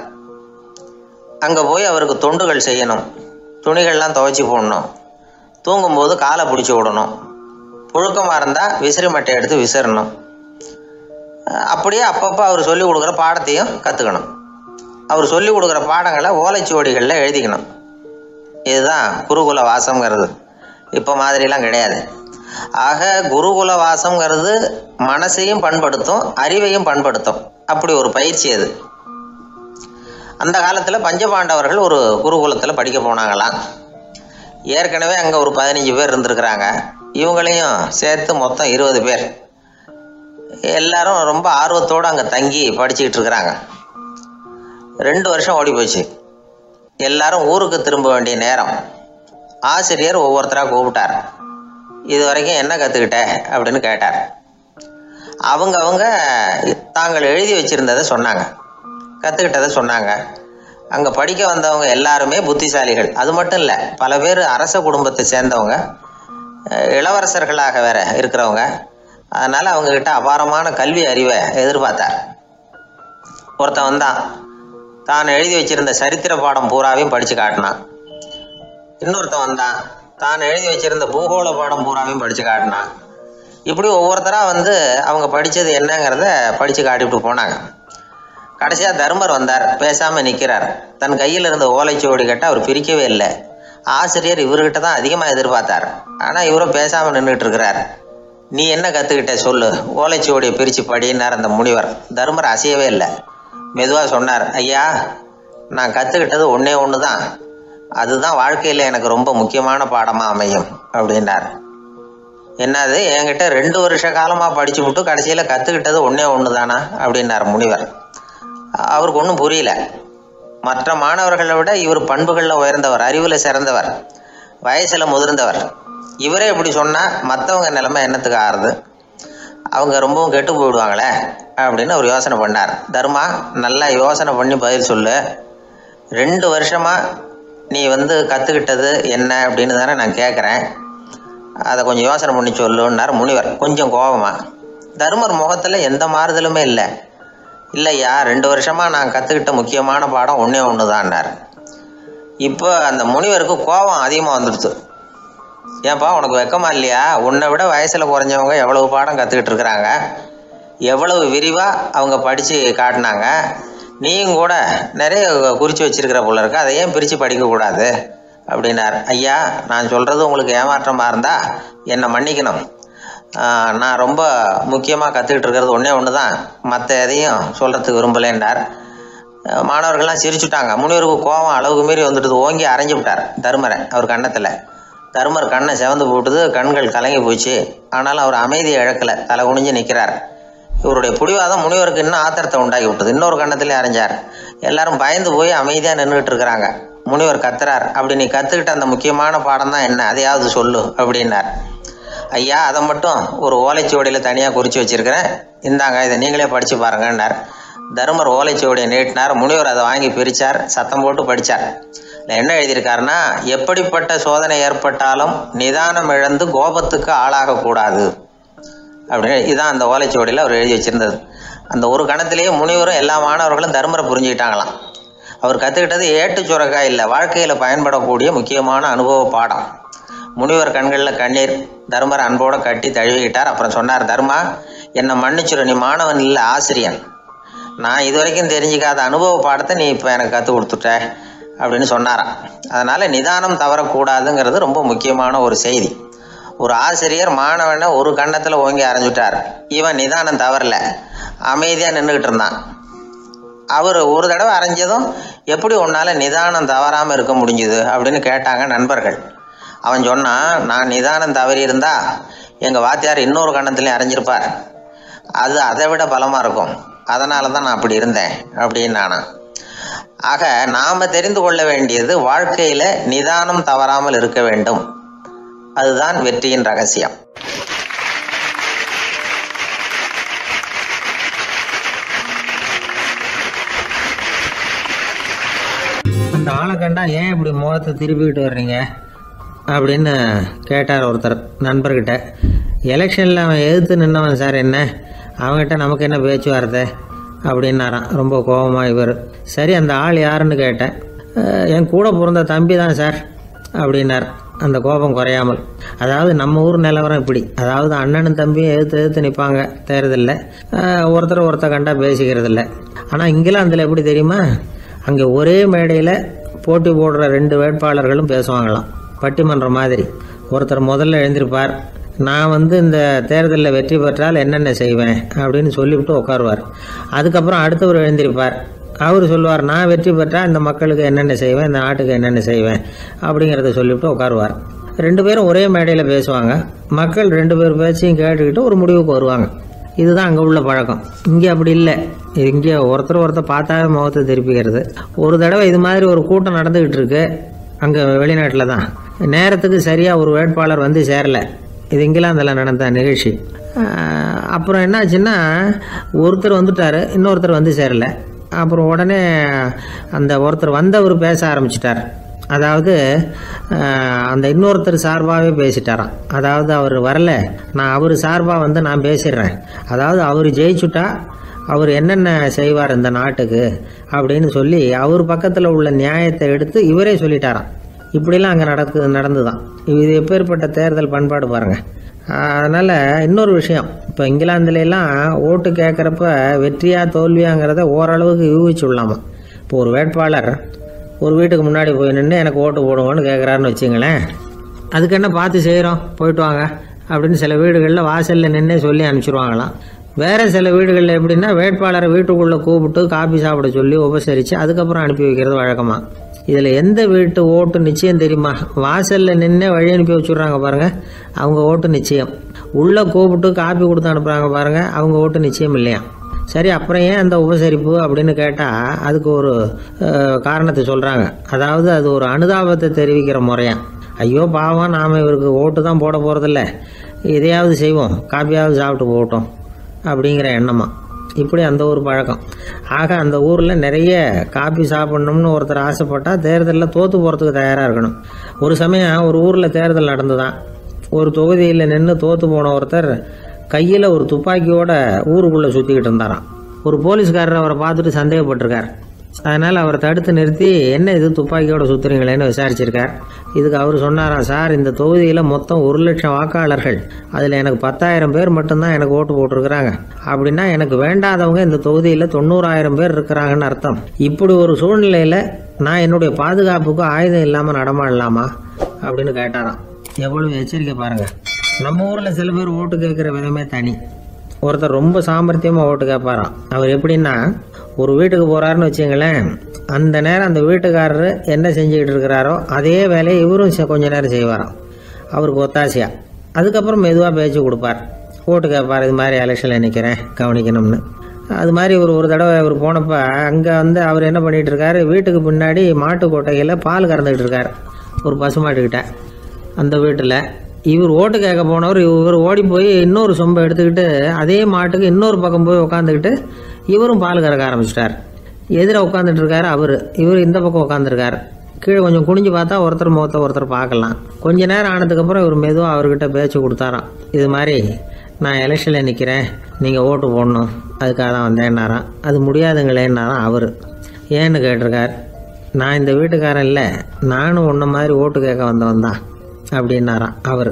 அங்கே போய் அவருக்கு தொண்டுகள் செய்யணும். துணிகள்லாம் துவைச்சி போடணும். தூங்கும்போது காலை பிடிச்சி விடணும். புழுக்கமாக இருந்தால் விசிறி மட்டை எடுத்து விசிறணும். அப்படியே அப்பப்போ அவர் சொல்லிக் கொடுக்குற பாடத்தையும் கற்றுக்கணும். அவர் சொல்லிக் கொடுக்குற பாடங்களை ஓலைச்சுவடிகளில் எழுதிக்கணும். இதுதான் குருகுல வாசம்ங்கிறது. இப்போ மாதிரிலாம் கிடையாது. ஆக குருகுல வாசம்ங்கிறது மனசையும் பண்படுத்தும், அறிவையும் பண்படுத்தும். அப்படி ஒரு பயிற்சி அது. அந்த காலத்தில் பஞ்சபாண்டவர்கள் ஒரு குருகுலத்தில் படிக்க போனாங்களாம். ஏற்கனவே அங்கே ஒரு 15 பேர் இருந்திருக்கிறாங்க. இவங்களையும் சேர்த்து மொத்தம் 20 பேர். எல்லாரும் ரொம்ப ஆர்வத்தோடு அங்கே தங்கி படிச்சுக்கிட்டு இருக்கிறாங்க. 2 வருஷம் ஓடி போச்சு. எல்லாரும் ஊருக்கு திரும்ப வேண்டிய நேரம். ஆசிரியர் ஒவ்வொருத்தராக கூப்பிட்டார். இது வரைக்கும் என்ன கற்றுக்கிட்ட அப்படின்னு கேட்டார். அவங்க தாங்கள் எழுதி வச்சுருந்ததை சொன்னாங்க, கற்றுக்கிட்டதை சொன்னாங்க. அங்கே படிக்க வந்தவங்க எல்லாருமே புத்திசாலிகள். அது மட்டும் இல்லை, பல பேர் அரச குடும்பத்தை சேர்ந்தவங்க, இளவரசர்களாக வேற இருக்கிறவங்க. அதனால் அவங்கக்கிட்ட அபாரமான கல்வி அறிவை எதிர்பார்த்தார். ஒருத்தன் வந்தான், தான் எழுதி வச்சிருந்த சரித்திர பாடம் பூராவையும் படித்து காட்டினான். இன்னொருத்தன் வந்தான், தான் எழுதி வச்சிருந்த பூகோள பாடம் பூராவையும் படித்து காட்டினான். இப்படி ஒவ்வொருத்தராக வந்து அவங்க படித்தது என்னங்கிறத படித்து காட்டிவிட்டு போனாங்க. கடைசியாக தர்மர் வந்தார். பேசாமல் நிற்கிறார். தன் கையில் இருந்த ஓலைச்சுவடி கேட்ட அவர் பிரிக்கவே இல்லை. ஆசிரியர் இவர்கிட்ட தான் அதிகமாக எதிர்பார்த்தார். ஆனால் இவரும் பேசாமல் நின்றுட்டு இருக்கிறார். நீ என்ன கற்றுக்கிட்ட சொல்லு, ஓலைச்சுவடியை பிரித்து படினார் அந்த முனிவர். தர்மர் அசையவே இல்லை. மெதுவாக சொன்னார், ஐயா நான் கற்றுக்கிட்டது ஒன்று தான், அதுதான் வாழ்க்கையில் எனக்கு ரொம்ப முக்கியமான பாடமாக அமையும் அப்படின்னார். என்னது, என்கிட்ட 2 வருஷ காலமாக படித்து விட்டு கடைசியில் கற்றுக்கிட்டது ஒன்று தானா அப்படின்னார் முனிவர். அவருக்கு ஒன்றும் புரியல. மற்ற மாணவர்களை விட இவர் பண்புகளில் உயர்ந்தவர், அறிவில் சிறந்தவர், வயசில் முதிர்ந்தவர். இவரே இப்படி சொன்னால் மற்றவங்க நிலைமை என்னத்துக்கு ஆறுது? அவங்க ரொம்பவும் கெட்டு போயிடுவாங்களே அப்படின்னு அவர் யோசனை பண்ணார். தர்மா, நல்லா யோசனை பண்ணி பதில் சொல்லு. 2 வருஷமாக நீ வந்து கற்றுக்கிட்டது என்ன அப்படின்னு தானே நான் கேட்குறேன், அதை கொஞ்சம் யோசனை பண்ணி சொல்லுன்னார் முனிவர் கொஞ்சம் கோபமாக. தர்மர் முகத்தில் எந்த மாறுதலுமே இல்லை. இல்லையா, 2 வருஷமாக நான் கற்றுக்கிட்ட முக்கியமான பாடம் ஒன்று தான்னார். இப்போ அந்த முனிவருக்கு கோபம் அதிகமாக வந்துடுச்சு. ஏன்பா உனக்கு வெக்கமா இல்லையா? உன்னை விட வயசில் குறைஞ்சவங்க எவ்வளவு பாடம் கற்றுக்கிட்டு இருக்கிறாங்க, எவ்வளவு விரிவாக அவங்க படித்து காட்டினாங்க. நீயும் கூட நிறைய குறித்து வச்சிருக்கிற போல இருக்கு, அதை ஏன் பிரித்து படிக்கக்கூடாது அப்படின்னார். ஐயா நான் சொல்கிறது உங்களுக்கு ஏமாற்றமாக இருந்தால் என்னை மன்னிக்கணும். நான் ரொம்ப முக்கியமாக கற்றுக்கிட்டு இருக்கிறது ஒன்று தான், மற்ற எதையும் சொல்கிறதுக்கு விரும்பலைன்னார். மாணவர்கள்லாம் சிரிச்சுட்டாங்க. முனிவருக்கு கோபம் அளவுக்கு மீறி வந்துட்டு ஓங்கி அரைஞ்சு விட்டார் தர்மரை அவர் கன்னத்தில். தர்மர் கண்ணை செவந்து போட்டுது, கண்கள் கலங்கி போச்சு. ஆனாலும் அவர் அமைதியை இழக்கலை, தலை குனிஞ்சு நிற்கிறார். இவருடைய பிடிவாதம் முனிவருக்கு இன்னும் ஆத்திரத்தை உண்டாக்கி விட்டது. இன்னொரு கண்ணத்திலே அரைஞ்சார். எல்லாரும் பயந்து போய் அமைதியாக நின்றுட்டு இருக்கிறாங்க. முனிவர் கத்துறார், அப்படி நீ கற்றுக்கிட்ட அந்த முக்கியமான பாடம் தான் என்ன, அதையாவது சொல்லு அப்படின்னார். ஐயா அதை மட்டும் ஒரு ஓலைச்சுவடியில் தனியாக குறித்து வச்சுருக்கிறேன், இந்தாங்க இதை நீங்களே படித்து பாருங்கன்னார். தர்மர் ஓலைச்சுவடியை நீட்டினார். முனிவர் அதை வாங்கி பிரித்தார், சத்தம் போட்டு படித்தார். என்ன எழுதியிருக்காருன்னா, எப்படிப்பட்ட சோதனை ஏற்பட்டாலும் நிதானம் இழந்து கோபத்துக்கு ஆளாகக்கூடாது அப்படின்னு. இதுதான் அந்த ஓலைச்சுவடியில் அவர் எழுதி வச்சிருந்தது. அந்த ஒரு கணத்திலேயே முனிவரும் எல்லா மாணவர்களும் தர்மரை புரிஞ்சுக்கிட்டாங்களாம். அவர் கற்றுக்கிட்டது ஏட்டு சுரக்காய் இல்லை, வாழ்க்கையில் பயன்படக்கூடிய முக்கியமான அனுபவ பாடம். முனிவர் கண்களில் கண்ணீர். தர்மரை அன்போடு கட்டி தழுவிக்கிட்டார். அப்புறம் சொன்னார், தர்மா, என்னை மன்னிச்சிடும், நீ மாணவன் இல்லை, ஆசிரியன். நான் இது வரைக்கும் தெரிஞ்சிக்காத அனுபவ பாடத்தை நீ இப்போ எனக்கு கற்றுக் கொடுத்துட்ட அப்படின்னு சொன்னாராம். அதனால் நிதானம் தவறக்கூடாதுங்கிறது ரொம்ப முக்கியமான ஒரு செய்தி. ஒரு ஆசிரியர் மாணவனை ஒரு கன்னத்தில் ஓங்கி அரைஞ்சிட்டார். இவன் நிதானம் தவறல, அமைதியாக நின்றுக்கிட்டு இருந்தான். அவர் ஒரு தடவை அரைஞ்சதும் எப்படி உன்னால் நிதானம் தவறாமல் இருக்க முடிஞ்சுது அப்படின்னு கேட்டாங்க நண்பர்கள். அவன் சொன்னான், நான் நிதானம் தவறி இருந்தா எங்கள் வாத்தியார் இன்னொரு கன்னத்துலேயும் அரைஞ்சிருப்பார், அது அதை விட பலமாக இருக்கும், அதனால தான் நான் அப்படி இருந்தேன் அப்படின்னு நானா. ஆக நாம் தெரிந்து கொள்ள வேண்டியது வாழ்க்கையில் நிதானம் தவறாமல் இருக்க வேண்டும். அதுதான் வெற்றியின் ரகசியம். அந்த ஆளை கண்டா ஏன் இப்படி முகத்தை திருப்பிக்கிட்டு வர்றீங்க அப்படின்னு கேட்டார் ஒருத்தர் நண்பர்கிட்ட. எலெக்ஷனில் அவன் எதிர்த்து நின்னவன் சார், என்ன அவங்ககிட்ட நமக்கு என்ன பேச்சுவார்த்தை அப்படின்னாரான் ரொம்ப கோபமாக இவர். சரி, அந்த ஆள் யாருன்னு கேட்டேன். என் கூட பிறந்த தம்பி தான் சார் அப்படின்னார் அந்த கோபம் குறையாமல். அதாவது நம்ம ஊர் நிலவரம் இப்படி, அதாவது அண்ணனும் தம்பியும் எதிர்த்து நிற்பாங்க தேர்தலில், ஒருத்தர் கண்டா பேசிக்கிறது இல்லை. ஆனால் இங்கிலாந்தில் எப்படி தெரியுமா, அங்கே ஒரே மேடையில் போட்டி போடுற 2 வேட்பாளர்களும் பேசுவாங்களாம், பட்டிமன்றம் மாதிரி. ஒருத்தர் முதல்ல எழுந்திருப்பார், நான் இந்த தேர்தலில் வெற்றி பெற்றால் என்னென்ன செய்வேன் அப்படின்னு சொல்லிவிட்டு உட்காருவார். அதுக்கப்புறம் அடுத்தவர் எழுந்திருப்பார், அவர் சொல்லுவார், நான் வெற்றி பெற்றால் இந்த மக்களுக்கு என்னென்ன செய்வேன், இந்த நாட்டுக்கு என்னென்ன செய்வேன் அப்படிங்கிறத சொல்லிவிட்டு உட்காருவார். 2 பேரும் ஒரே மேடையில் பேசுவாங்க. மக்கள் 2 பேர் பேச்சையும் கேட்டுக்கிட்டு ஒரு முடிவுக்கு வருவாங்க. இதுதான் அங்கே உள்ள பழக்கம். இங்கே அப்படி இல்லை. இங்கே ஒருத்தர் பார்த்தாவே முகத்தை திருப்பிக்கிறது. ஒரு தடவை இது மாதிரி ஒரு கூட்டம் நடந்துக்கிட்டு இருக்கு அங்கே வெளிநாட்டில் தான். நேரத்துக்கு சரியாக ஒரு வேட்பாளர் வந்து சேரலை. இது இங்கிலாந்தில் நடந்த நிகழ்ச்சி. அப்புறம் என்னாச்சுன்னா, ஒருத்தர் வந்துட்டார், இன்னொருத்தர் வந்து சேரலை. அப்புறம் உடனே அந்த ஒருத்தர் வந்தவர் பேச ஆரம்பிச்சிட்டார். அதாவது அந்த இன்னொருத்தர் சார்பாகவே பேசிட்டாராம். அதாவது அவர் வரல, நான் அவர் சார்பாக நான் பேசிடுறேன். அதாவது அவர் ஜெயிச்சுட்டா அவர் என்னென்ன செய்வார் இந்த நாட்டுக்கு அப்படின்னு சொல்லி அவர் பக்கத்தில் உள்ள நியாயத்தை எடுத்து இவரே சொல்லிட்டாராம். இப்படிலாம் அங்கே நடந்து தான். இது எப்பேற்பட்ட தேர்தல் பண்பாடு பாருங்கள். அதனால் இன்னொரு விஷயம், இப்போ இங்கிலாந்துலாம் ஓட்டு கேட்குறப்ப வெற்றியா தோல்வியாங்கிறத ஓரளவுக்கு யூகிச்சு விடலாமா. இப்போ ஒரு வேட்பாளர் ஒரு வீட்டுக்கு முன்னாடி போய் நின்று எனக்கு ஓட்டு போடுவோன்னு கேட்குறாருன்னு வச்சுங்களேன், அதுக்கு என்ன பார்த்து செய்கிறோம், போயிட்டு வாங்க அப்படின்னு சில வீடுகளில் வாசலில் நின்று சொல்லி அனுப்பிச்சிடுவாங்களாம். வேறு சில வீடுகளில் எப்படின்னா, வேட்பாளரை வீட்டுக்குள்ளே கூப்பிட்டு காபி சாப்பிட சொல்லி உபசரித்து அதுக்கப்புறம் அனுப்பி வைக்கிறது வழக்கமாக. இதில் எந்த வீட்டு ஓட்டு நிச்சயம் தெரியுமா? வாசலில் நின்று வழி அனுப்பி வச்சுட்றாங்க பாருங்கள், அவங்க ஓட்டு நிச்சயம். உள்ளே கூப்பிட்டு காப்பி கொடுத்து அனுப்புகிறாங்க பாருங்கள், அவங்க ஓட்டு நிச்சயம் இல்லையா. சரி, அப்புறம் ஏன் அந்த உபசரிப்பு அப்படின்னு கேட்டால் அதுக்கு ஒரு காரணத்தை சொல்கிறாங்க. அதாவது அது ஒரு அனுதாபத்தை தெரிவிக்கிற முறையா. ஐயோ பாவம், நாம் இவருக்கு ஓட்டு தான் போட போகிறதில்ல, இதையாவது செய்வோம், காப்பியாவது சாப்பிட்டு போகட்டும் அப்படிங்கிற எண்ணமா. இப்படி அந்த ஒரு பழக்கம். ஆக அந்த ஊரில் நிறைய காப்பி சாப்பிட்ணும்னு ஒருத்தர் ஆசைப்பட்டால் தேர்தலில் தோற்று போகிறதுக்கு தயாராக இருக்கணும். ஒரு சமயம் ஒரு ஊரில் தேர்தல் நடந்துதான். ஒரு தொகுதியில் நின்று தோற்று போன ஒருத்தர் கையில் ஒரு துப்பாக்கியோட ஊருக்குள்ளே சுற்றிக்கிட்டு இருந்தாராம். ஒரு போலீஸ்காரர் அவரை பார்த்துட்டு சந்தேகப்பட்டிருக்கார். அதனால் அவரை தடுத்து நிறுத்தி, என்ன இது துப்பாக்கியோட சுற்றுறீங்களேன்னு விசாரிச்சிருக்கார். இதுக்கு அவர் சொன்னாராம், சார், இந்த தொகுதியில் மொத்தம் 1,00,000 வாக்காளர்கள், அதில் எனக்கு 10,000 பேர் மட்டும்தான் எனக்கு ஓட்டு போட்டிருக்கிறாங்க. அப்படின்னா எனக்கு வேண்டாதவங்க இந்த தொகுதியில் 90,000 பேர் இருக்கிறாங்கன்னு அர்த்தம். இப்படி ஒரு சூழ்நிலையில் நான் என்னுடைய பாதுகாப்புக்கு ஆயுதம் இல்லாமல் நடமாடலாமா அப்படின்னு கேட்டாராம். எவ்வளவு எச்சரிக்கை பாருங்கள். நம்ம ஊரில் சில பேர் ஓட்டு கேட்குற விதமே தனி. ஒருத்தர் ரொம்ப சாமர்த்தியமாக ஓட்டு கேட்பாராம். அவர் எப்படின்னா, ஒரு வீட்டுக்கு போகிறாருன்னு வச்சுங்களேன், அந்த நேரம் அந்த வீட்டுக்காரரு என்ன செஞ்சுக்கிட்டு இருக்கிறாரோ அதே வேலையை இவரும் கொஞ்ச நேரம் செய்வாராம், அவருக்கு ஒத்தாசையா. அதுக்கப்புறம் மெதுவாக பேச்சு கொடுப்பார், ஓட்டு கேட்பார், இது மாதிரி எலெக்ஷனில் நிற்கிறேன் கவனிக்கணும்னு. அது மாதிரி ஒரு தடவை அவர் போனப்போ அங்கே அவர் என்ன பண்ணிகிட்டு இருக்காரு, வீட்டுக்கு பின்னாடி மாட்டு கொட்டையில் பால் கறந்துக்கிட்டு இருக்கார் ஒரு பசுமாட்டுக்கிட்ட. அந்த வீட்டில் இவர் ஓட்டு கேட்க போனவர் இவர் ஓடி போய் இன்னொரு சொம்பை எடுத்துக்கிட்டு அதே மாட்டுக்கு இன்னொரு பக்கம் போய் உட்காந்துக்கிட்டு இவரும் பால் கறக்க ஆரம்பிச்சிட்டார். எதிராக உட்காந்துட்டு இருக்காரு இவர் இந்த பக்கம் உட்காந்துருக்கார். கீழே கொஞ்சம் குனிஞ்சு பார்த்தா ஒருத்தர் முகத்தை ஒருத்தர் பார்க்கலாம். கொஞ்ச நேரம் ஆனதுக்கப்புறம் இவர் மெதுவாக அவர்கிட்ட பேச்சு கொடுத்தாராம். இது மாதிரி நான் எலெக்ஷனில் நிற்கிறேன், நீங்கள் ஓட்டு போடணும், அதுக்காக தான் வந்தேன்னாராம். அது முடியாதுங்களேன்னாராம் அவர். ஏன்னு கேட்டிருக்கார். நான் இந்த வீட்டுக்காரன் இல்லை, நானும் உன்ன மாதிரி ஓட்டு கேட்க வந்தவன் தான் அப்படின்னாராம் அவர்.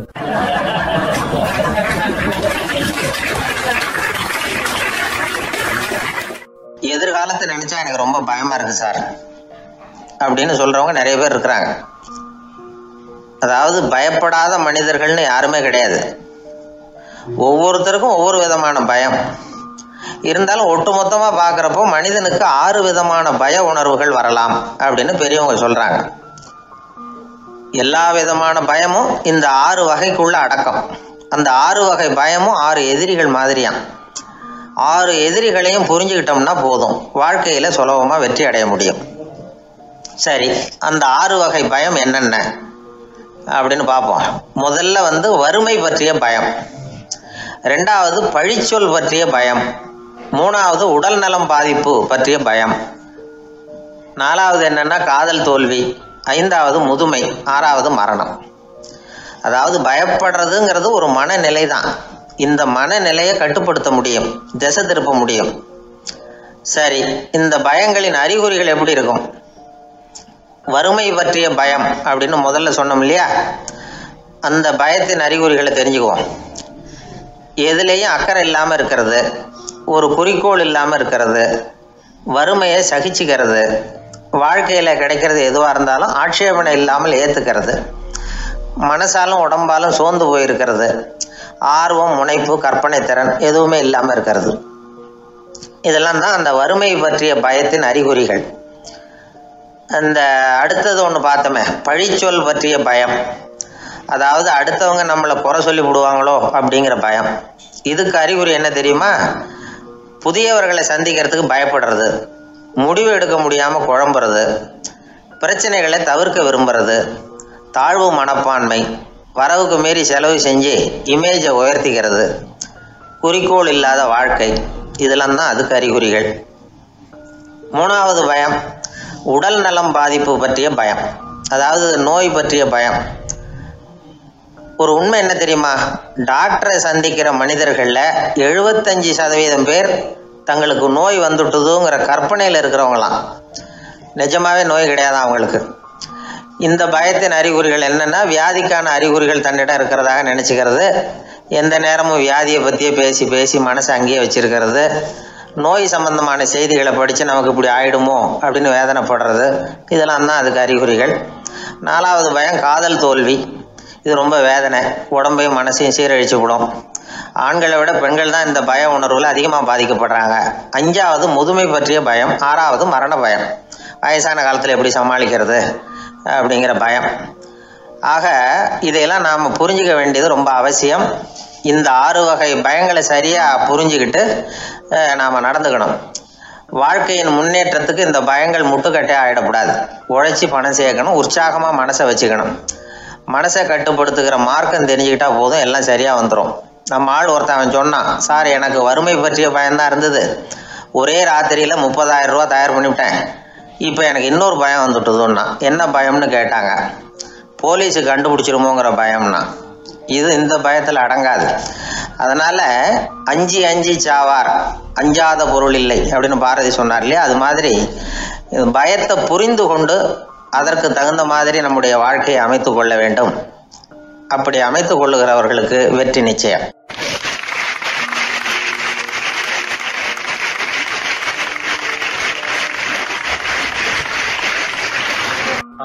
எதிர்காலத்தை நினைச்சா எனக்கு ரொம்ப பயமா இருக்கு சார் அப்படின்னு சொல்றவங்க நிறைய பேர் இருக்கிறாங்க. அதாவது பயப்படாத மனிதர்கள்னு யாருமே கிடையாது. ஒவ்வொருத்தருக்கும் ஒவ்வொரு விதமான பயம் இருந்தாலும் ஒட்டுமொத்தமா பாக்குறப்போ மனிதனுக்கு 6 விதமான பய உணர்வுகள் வரலாம் அப்படின்னு பெரியவங்க சொல்றாங்க. எல்லா விதமான பயமும் இந்த 6 வகைக்குள்ள அடக்கம். அந்த 6 வகை பயமும் 6 எதிரிகள் மாதிரியாம். 6 எதிரிகளையும் புரிஞ்சுக்கிட்டோம்னா போதும், வாழ்க்கையில சுலபமா வெற்றி அடைய முடியும். சரி, அந்த 6 வகை பயம் என்னென்ன அப்படின்னு பார்ப்போம். முதல்ல வறுமை பற்றிய பயம், 2வது பழிச்சொல் பற்றிய பயம், 3வது உடல் நலம் பாதிப்பு பற்றிய பயம், 4வது என்னன்னா காதல் தோல்வி, 5வது முதுமை, 6வது மரணம். அதாவது பயப்படுறதுங்கிறது ஒரு மனநிலை தான். இந்த மனநிலையை கட்டுப்படுத்த முடியும், திசை திருப்ப முடியும். சரி, இந்த பயங்களின் அறிகுறிகள் எப்படி இருக்கும்? வறுமை பற்றிய பயம் அப்படின்னு முதல்ல சொன்னோம் இல்லையா, அந்த பயத்தின் அறிகுறிகளை தெரிஞ்சுக்குவோம். எதுலேயும் அக்கறை இல்லாமல் இருக்கிறது, ஒரு குறிக்கோள் இல்லாமல் இருக்கிறது, வறுமையை சகிச்சுக்கிறது, வாழ்க்கையில் கிடைக்கிறது எதுவாக இருந்தாலும் ஆட்சேபனை இல்லாமல் ஏற்றுக்கிறது, மனசாலும் உடம்பாலும் சோர்ந்து போயிருக்கிறது, ஆர்வம், முனைப்பு, கற்பனை திறன் எதுவுமே இல்லாமல் இருக்கிறது. இதெல்லாம் தான் அந்த வறுமை பற்றிய பயத்தின் அறிகுறிகள். அந்த அடுத்தது ஒன்று பார்த்தோமே, பழிச்சொல் பற்றிய பயம். அதாவது அடுத்தவங்க நம்மளை குறை சொல்லி விடுவாங்களோ அப்படிங்கிற பயம். இதுக்கு அறிகுறி என்ன தெரியுமா? புதியவர்களை சந்திக்கிறதுக்கு பயப்படுறது, முடிவு எடுக்க முடியாமல் குழம்புறது, பிரச்சனைகளை தவிர்க்க விரும்புறது, தாழ்வு மனப்பான்மை, வரவுக்கு மீறி செலவு செஞ்சு இமேஜை உயர்த்திக்கிறது, குறிக்கோள் இல்லாத வாழ்க்கை, இதெல்லாம் தான் அதுக்கு அறிகுறிகள். 3வது பயம் உடல் நலம் பாதிப்பு பற்றிய பயம், அதாவது நோய் பற்றிய பயம். ஒரு உண்மை என்ன தெரியுமா? டாக்டரை சந்திக்கிற மனிதர்களில் 75% பேர் தங்களுக்கு நோய் வந்துட்டுதுங்கிற கற்பனையில் இருக்கிறவங்களாம். நிஜமாவே நோய் கிடையாது அவங்களுக்கு. இந்த பயத்தின் அறிகுறிகள் என்னென்னா, வியாதிக்கான அறிகுறிகள் தன்னிடம் இருக்கிறதாக நினச்சிக்கிறது, எந்த நேரமும் வியாதியை பற்றியே பேசி பேசி மனசை அங்கேயே வச்சிருக்கிறது, நோய் சம்பந்தமான செய்திகளை படித்து நமக்கு இப்படி ஆயிடுமோ அப்படின்னு வேதனைப்படுறது, இதெல்லாம் தான் அதுக்கு அறிகுறிகள். 4வது பயம் காதல் தோல்வி. இது ரொம்ப வேதனை, உடம்பையும் மனசையும் சீரழிச்சு விடும். ஆண்களை விட பெண்கள் தான் இந்த பய உணர்வுல அதிகமாக பாதிக்கப்படுறாங்க. 5வது முதுமை பற்றிய பயம். 6வது மரண பயம், வயசான காலத்தில் எப்படி சமாளிக்கிறது அப்படிங்கிற பயம். ஆக இதையெல்லாம் நாம் புரிஞ்சிக்க வேண்டியது ரொம்ப அவசியம். இந்த 6 வகை பயங்களை சரியாக புரிஞ்சுக்கிட்டு நாம் நடந்துக்கணும். வாழ்க்கையின் முன்னேற்றத்துக்கு இந்த பயங்கள் முட்டுக்கட்டே ஆகிடக்கூடாது. உழைச்சி பணம் சேர்க்கணும், உற்சாகமாக மனசை வச்சுக்கணும். மனசை கட்டுப்படுத்துகிற மார்க்கம் தெரிஞ்சுக்கிட்டா போதும், எல்லாம் சரியாக வந்துடும். நம்ம ஆள் ஒருத்தன் சொன்னான், சார் எனக்கு வறுமை பற்றிய பயம்தான் இருந்தது, ஒரே ராத்திரியில் 30,000 ரூபா தயார் பண்ணிவிட்டேன், இப்போ எனக்கு இன்னொரு பயம் வந்துட்டுதுன்னா. என்ன பயம்னு கேட்டாங்க. போலீஸு கண்டுபிடிச்சிருமோங்கிற பயம்னா. இது இந்த பயத்தில் அடங்காது. அதனால் அஞ்சி அஞ்சி சாவார், அஞ்சாத பொருள் இல்லை அப்படின்னு பாரதி சொன்னார் இல்லையா, அது மாதிரி பயத்தை புரிந்து கொண்டு அதற்கு தகுந்த மாதிரி நம்முடைய வாழ்க்கையை அமைத்து கொள்ள வேண்டும். அப்படி அமைத்து கொள்ளுகிறவர்களுக்கு வெற்றி நிச்சயம்.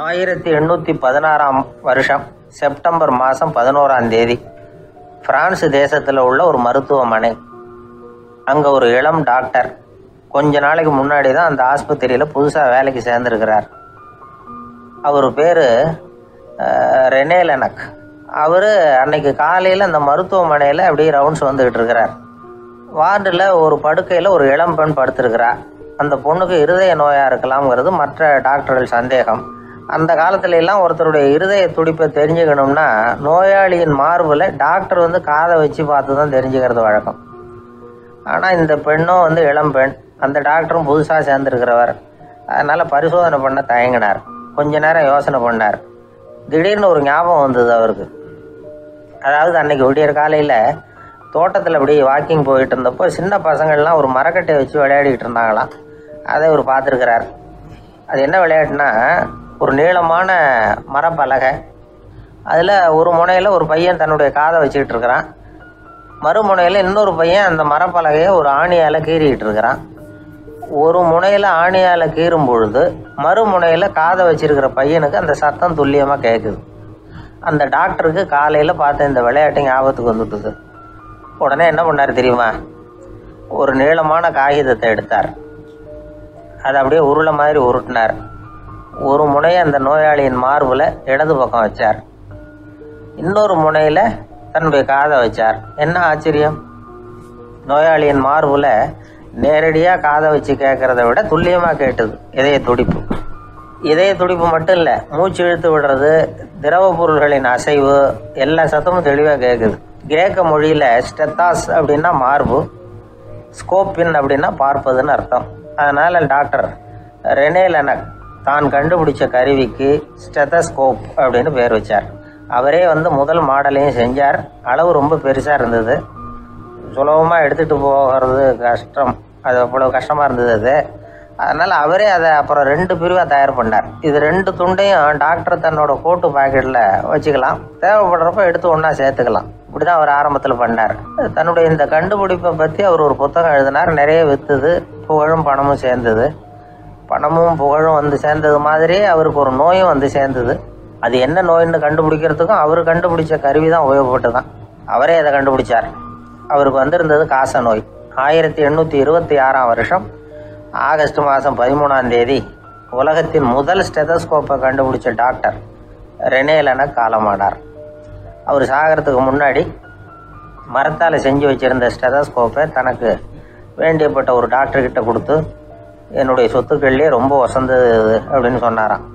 ஆயிரத்தி 1816 செப்டம்பர் மாதம் 11 பிரான்ஸ் தேசத்தில் உள்ள ஒரு மருத்துவமனை. அங்கே ஒரு இளம் டாக்டர் கொஞ்ச நாளைக்கு முன்னாடி தான் அந்த ஆஸ்பத்திரியில் புதுசாக வேலைக்கு சேர்ந்துருக்கிறார். அவர் பேர் ரெனே லெனக். அவர் அன்னைக்கு காலையில் அந்த மருத்துவமனையில் அப்படியே ரவுண்ட்ஸ் வந்துக்கிட்டு இருக்கிறார். வார்டில் ஒரு படுக்கையில் ஒரு இளம் பெண் படுத்திருக்கிறார். அந்த பொண்ணுக்கு இருதய நோயாக இருக்கலாம்ங்கிறது மற்ற டாக்டர்கள் சந்தேகம். அந்த காலத்துல எல்லாம் ஒருத்தருடைய இருதய துடிப்பை தெரிஞ்சுக்கணும்னா நோயாளியின் மார்பில் டாக்டர் காதை வச்சு பார்த்து தான் தெரிஞ்சுக்கிறது வழக்கம். ஆனால் இந்த பெண்ணும் இளம் பெண், அந்த டாக்டரும் புதுசாக சேர்ந்துருக்கிறவர். அதனால் பரிசோதனை பண்ண தயங்கினார். கொஞ்ச நேரம் யோசனை பண்ணார். திடீர்னு ஒரு ஞாபகம் வந்தது அவருக்கு. அதாவது அன்னைக்கு விடியற் காலையில் தோட்டத்தில் அப்படி வாக்கிங் போயிட்டு இருந்தப்போ சின்ன பசங்கள்லாம் ஒரு மரக்கட்டையை வச்சு விளையாடிக்கிட்டு இருந்தாங்களாம். அதை இவர் பார்த்துருக்கிறார். அது என்ன விளையாட்டுனா, ஒரு நீளமான மரப்பலகை, அதில் ஒரு முனையில் ஒரு பையன் தன்னுடைய காதை வச்சுக்கிட்டு இருக்கிறான், மறுமுனையில் இன்னொரு பையன் அந்த மரப்பலகையை ஒரு ஆணியால் கீறிக்கிட்டு இருக்கிறான். ஒரு முனையில் ஆணியால் கீறும் பொழுது மறுமுனையில் காதை வச்சிருக்கிற பையனுக்கு அந்த சத்தம் துல்லியமாக கேட்குது. அந்த டாக்டருக்கு காலையில் பார்த்த இந்த விளையாட்டு ஞாபகத்துக்கு வந்துட்டுது. உடனே என்ன பண்ணார் தெரியுமா? ஒரு நீளமான காகிதத்தை எடுத்தார், அதை அப்படியே உருளை மாதிரி உருட்டினார். ஒரு முனையை அந்த நோயாளியின் மார்பில் இடது பக்கம் வச்சார், இன்னொரு முனையில் தன்னுடைய காதை வச்சார். என்ன ஆச்சரியம்! நோயாளியின் மார்பில் நேரடியாக காதை வச்சு கேட்குறத விட துல்லியமாக கேட்டது இதய துடிப்பு. இதய துடிப்பு மட்டும் இல்லை, மூச்சு இழுத்து விடுறது, திரவ பொருள்களின் அசைவு, எல்லா சத்தமும் தெளிவாக கேட்குது. கிரேக்க மொழியில் ஸ்டெத்தாஸ் அப்படின்னா மார்பு, ஸ்கோப்பின் அப்படின்னா பார்ப்பதுன்னு அர்த்தம். அதனால் டாக்டர் ரெனே லெனக் தான் கண்டுபிடிச்ச கருவிக்கு ஸ்டெத்தஸ்கோப் அப்படின்னு பேர் வச்சார். அவரே முதல் மாடலையும் செஞ்சார். அளவு ரொம்ப பெருசாக இருந்தது, சுலபமாக எடுத்துகிட்டு போகிறது கஷ்டம், அது அவ்வளோ கஷ்டமாக இருந்தது அது. அதனால் அவரே அதை அப்புறம் 2 பிரிவாக தயார் பண்ணார். இது 2 துண்டையும் டாக்டர் தன்னோட கோட்டு பாக்கெட்டில் வச்சுக்கலாம், தேவைப்படுறப்ப எடுத்து ஒன்றா சேர்த்துக்கலாம். இப்படி தான் அவர் ஆரம்பத்தில் பண்ணார். தன்னுடைய இந்த கண்டுபிடிப்பை பற்றி அவர் ஒரு புத்தகம் எழுதினார். நிறைய விற்றுது, புகழும் பணமும் சேர்ந்தது. பணமும் புகழும் சேர்ந்தது மாதிரி அவருக்கு ஒரு நோயும் சேர்ந்தது. அது என்ன நோயின்னு கண்டுபிடிக்கிறதுக்கும் அவர் கண்டுபிடிச்ச கருவி தான் உபயோகப்பட்டு தான். அவரே அதை கண்டுபிடிச்சார். அவருக்கு வந்திருந்தது காச நோய். 1826ஆம் வருஷம் ஆகஸ்ட் மாதம் 13ஆம் தேதி உலகத்தின் முதல் ஸ்டெதஸ்கோப்பை கண்டுபிடிச்ச டாக்டர் ரெனே லெனக் காலமானார். அவர் சாகிறதுக்கு முன்னாடி மரத்தால் செஞ்சு வச்சுருந்த ஸ்டெதஸ்கோப்பை தனக்கு வேண்டியப்பட்ட ஒரு டாக்டர்கிட்ட கொடுத்து, என்னுடைய சொத்துக்கள்லேயே ரொம்ப வசந்தது அப்படின்னு சொன்னாராம்.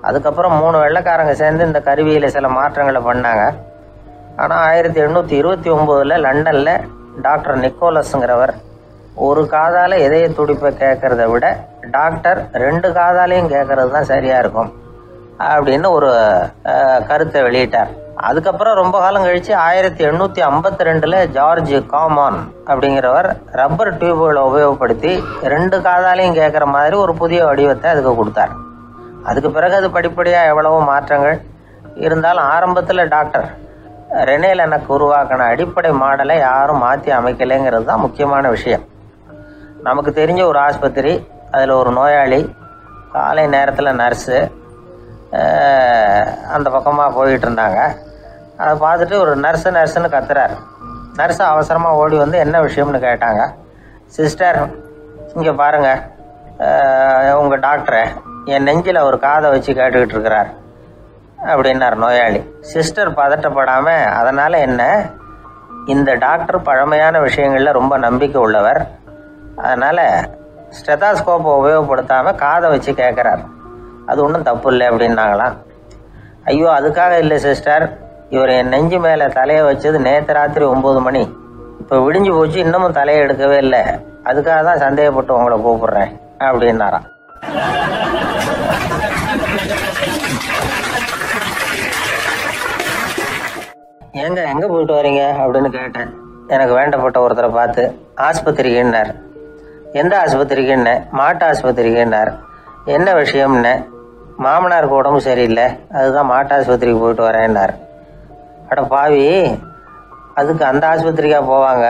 அதுக்கப்புறம் 3 வெள்ளைக்காரங்க சேர்ந்து இந்த கருவியில் சில மாற்றங்களை பண்ணாங்க. ஆனால் 1829 லண்டனில் டாக்டர் நிக்கோலஸுங்கிறவர் ஒரு காதால் இதய துடிப்பை கேட்குறத விட டாக்டர் 2 காதாலையும் கேட்குறது தான் சரியாக இருக்கும் அப்படின்னு ஒரு கருத்தை வெளியிட்டார். அதுக்கப்புறம் ரொம்ப காலம் கழித்து 1852 ஜார்ஜ் காமான் அப்படிங்கிறவர் ரப்பர் டியூப்களை உபயோகப்படுத்தி 2 காதாலையும் கேட்குற மாதிரி ஒரு புதிய வடிவத்தை அதுக்கு கொடுத்தார். அதுக்கு பிறகு அது படிப்படியாக எவ்வளவோ மாற்றங்கள் இருந்தாலும் ஆரம்பத்தில் டாக்டர் ரெனே லெனக் உருவாக்கின அடிப்படை மாடலை யாரும் மாற்றி அமைக்கலைங்கிறது தான் முக்கியமான விஷயம். நமக்கு தெரிஞ்ச ஒரு ஆஸ்பத்திரி, அதில் ஒரு நோயாளி, காலை நேரத்தில் நர்ஸு அந்த பக்கமாக போயிட்டு இருந்தாங்க. அதை பார்த்துட்டு ஒரு நர்ஸுன்னு கத்துறார். நர்ஸு அவசரமாக ஓடி வந்து என்ன விஷயம்னு கேட்டாங்க. சிஸ்டர், இங்கே பாருங்கள், உங்கள் டாக்டரை என் நெஞ்சில் ஒரு காதை வச்சு கேட்டுக்கிட்டு இருக்கிறார் அப்படின்னார் நோயாளி. சிஸ்டர் பதட்டப்படாமல், அதனால் என்ன, இந்த டாக்டர் பழமையான விஷயங்களில் ரொம்ப நம்பிக்கை உள்ளவர், அதனால் ஸ்டெதாஸ்கோப்பை உபயோகப்படுத்தாமல் காதை வச்சு கேட்குறார், அது ஒன்றும் தப்பு இல்லை அப்படின்னாங்களாம். ஐயோ, அதுக்காக இல்லை சிஸ்டர், இவர் என் நெஞ்சு மேலே தலையை வச்சது நேற்று ராத்திரி 9 மணி, இப்போ விடிஞ்சு போச்சு, இன்னமும் தலையை எடுக்கவே இல்லை, அதுக்காக தான் சந்தேகப்பட்டு உங்களை கூப்பிட்றேன் அப்படின்னாராம். ஏங்க எங்கே போயிட்டு வரீங்க அப்படின்னு கேட்டேன். எனக்கு வேண்டப்பட்ட ஒருத்தரை பார்த்து. ஆஸ்பத்திரிக்குன்னார். எந்த ஆஸ்பத்திரிக்குன்னு? மாட்டு ஆஸ்பத்திரிக்குன்னார். என்ன விஷயம்னு? மாமனாருக்கு உடம்பு சரியில்லை, அதுதான் மாட்டு ஆஸ்பத்திரிக்கு போயிட்டு வரேன்னார். அட பாவி, அதுக்கு அந்த ஆஸ்பத்திரிக்கா போவாங்க